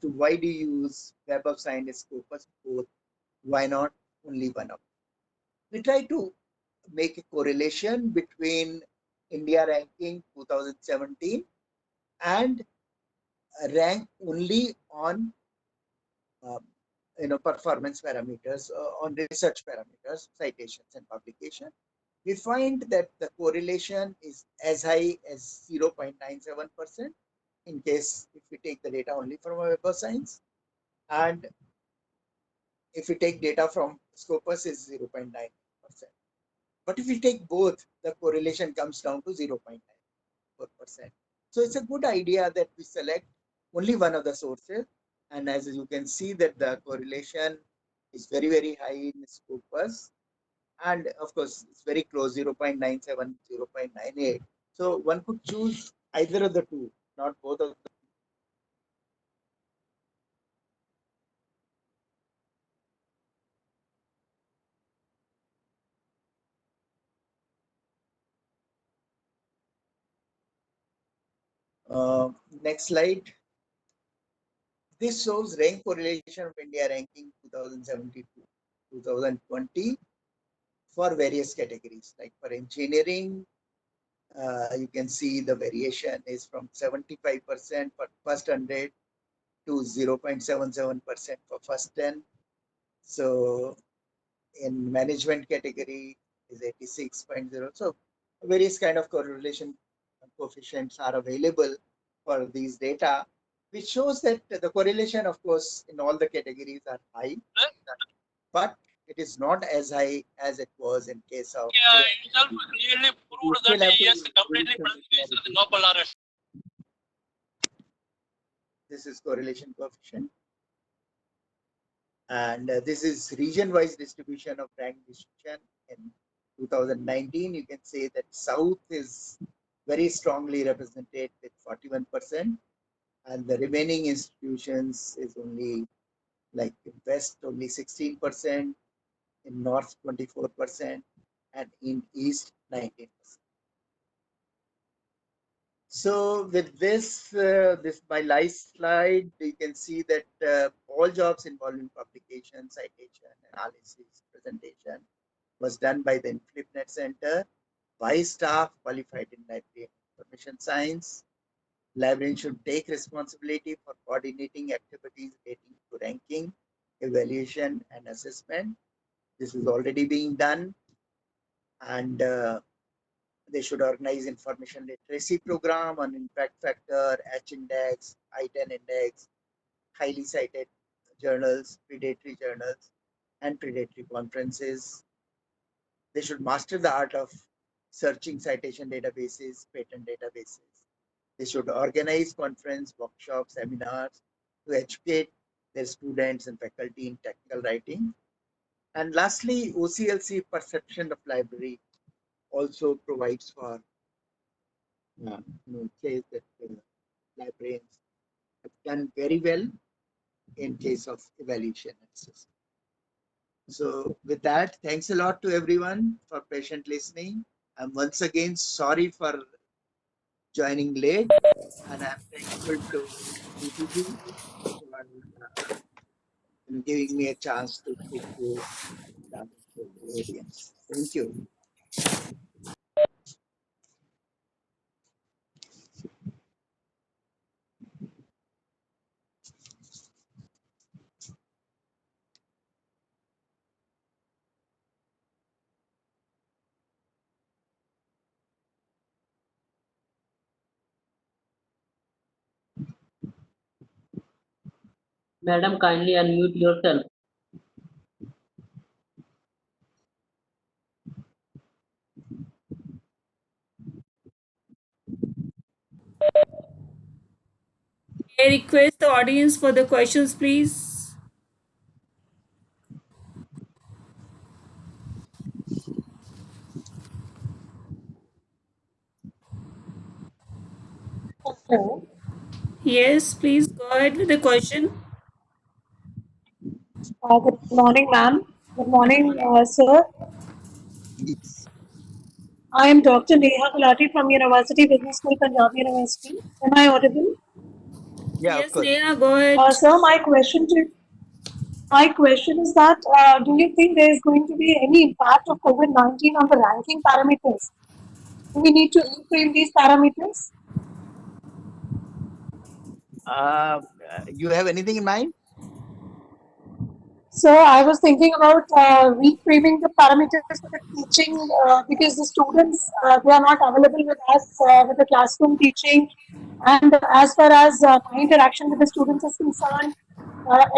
to why do you use Web of Science Scopus both? Why not only one of them? We try to make a correlation between India ranking 2017 and rank only on performance parameters, on research parameters, citations and publication. We find that the correlation is as high as 0.97% in case if we take the data only from Web of Science, and if we take data from Scopus is 0.9%. But if we take both, the correlation comes down to 0.94%. So it's a good idea that we select only one of the sources, and as you can see that the correlation is very, very high in Scopus, and of course it's very close, 0.97, 0.98. So one could choose either of the two, not both of them. Next slide. This shows rank correlation of India ranking 2017 to 2020 for various categories. Like for engineering, you can see the variation is from 75% for first 100 to 0.77% for first 10. So in management category is 86.0. So various kind of correlation coefficients are available for these data, which shows that the correlation, of course, in all the categories are high, but it is not as high as it was in case of. Itself clearly proved that he has completely produced the Nobel laureate. This is correlation coefficient. And this is region-wise distribution of rank distribution in 2019. You can say that South is very strongly represented with 41%, and the remaining institutions is only like in West only 16%, in North 24%, and in East 19%. So with this, this my last slide, you can see that all jobs involving publication, citation, analysis, presentation was done by the InflipNet Center by staff qualified in library and information science. Librarian should take responsibility for coordinating activities relating to ranking, evaluation, and assessment. This is already being done, and they should organize information literacy program on impact factor, H-index, I-10 index, highly cited journals, predatory journals, and predatory conferences. They should master the art of searching citation databases, patent databases. They should organize conference, workshops, seminars to educate their students and faculty in technical writing. And lastly, OCLC perception of library also provides for says that librarians have done very well in case of evaluation and assessment. So with that, thanks a lot to everyone for patient listening. I'm once again sorry for joining late, and I'm thankful to BTG for giving me a chance to speak to the audience. Thank you. Madam, kindly unmute yourself. I request the audience for the questions, please. Hello. Yes, please go ahead with the question. Good morning, ma'am. Good morning, sir. Yes. I am Dr. Neha Gulati from University Business School, Punjab University. Am I audible? Yeah, Yes, of course. Neha, go ahead. Sir, my question is that do you think there is going to be any impact of COVID-19 on the ranking parameters? Do we need to reframe these parameters? You have anything in mind? So I was thinking about reframing the parameters for the teaching because the students they are not available with us with the classroom teaching, and as far as my interaction with the students is concerned,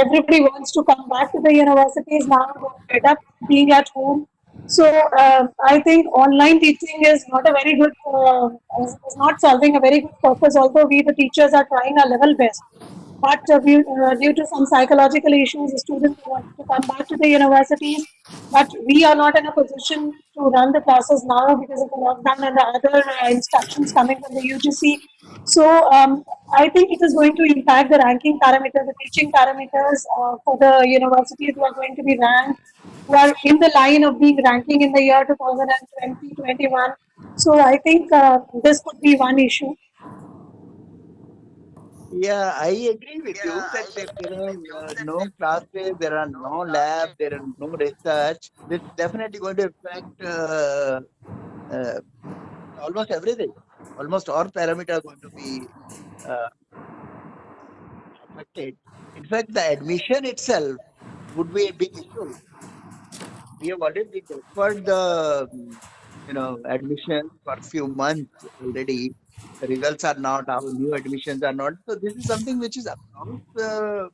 everybody wants to come back to the universities now. They're fed up being at home. So I think online teaching is not a very good is not solving a very good purpose. Although we the teachers are trying our level best. But due to some psychological issues, the students want to come back to the universities. But we are not in a position to run the classes now because of the lockdown and the other instructions coming from the UGC. So I think it is going to impact the ranking parameters, the teaching parameters for the universities who are going to be ranked, who are in the line of being ranking in the year 2020-21. So I think this could be one issue. Yeah, I agree with you that if there are no classes, there are no labs, there are no research, this is definitely going to affect uh, almost everything. Almost all parameters are going to be uh, affected. In fact, the admission itself would be a big issue. We have already deferred the admission for a few months already. The results are not out, new admissions are not. So this is something which is uh,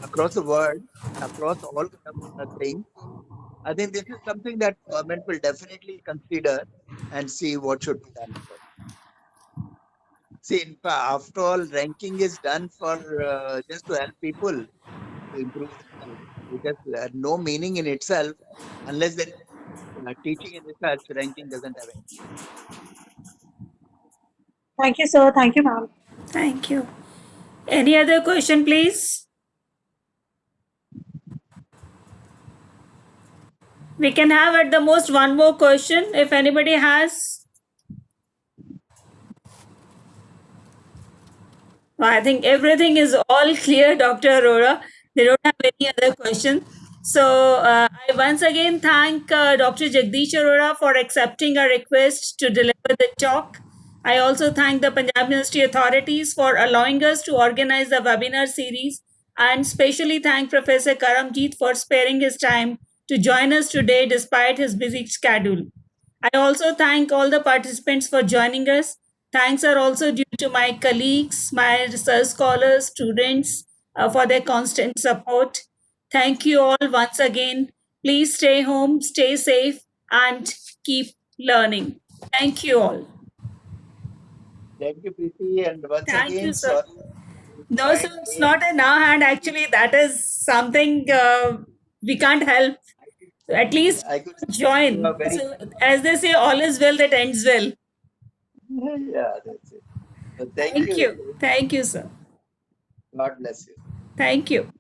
across the world, across all kind of things. So I think this is something that government will definitely consider and see what should be done about. See, in fact, after all, ranking is done for just to help people to improve themselves. It has no meaning in itself unless there is teaching and research. Ranking doesn't have any. Thank you, sir. Thank you, ma'am. Thank you. Any other question, please? We can have at the most one more question if anybody has. Well, I think everything is all clear, Dr. Arora. They don't have any other question. So I once again thank Dr. Jagdish Arora for accepting our request to deliver the talk. I also thank the Punjab University authorities for allowing us to organize the webinar series, and specially thank Professor Karamjeet for sparing his time to join us today despite his busy schedule. I also thank all the participants for joining us. Thanks are also due to my colleagues, my research scholars, students for their constant support. Thank you all once again. Please stay home, stay safe, and keep learning. Thank you all. Thank you, Preeti, and once Thank again, you, sir. sorry. No, sir, it's not in our hand. Actually, that is something we can't help. At least I could see you are join. very So, as they say, all is well that ends well. yeah, that's it. So thank Thank you. you. Thank you, sir. God bless you. Thank you.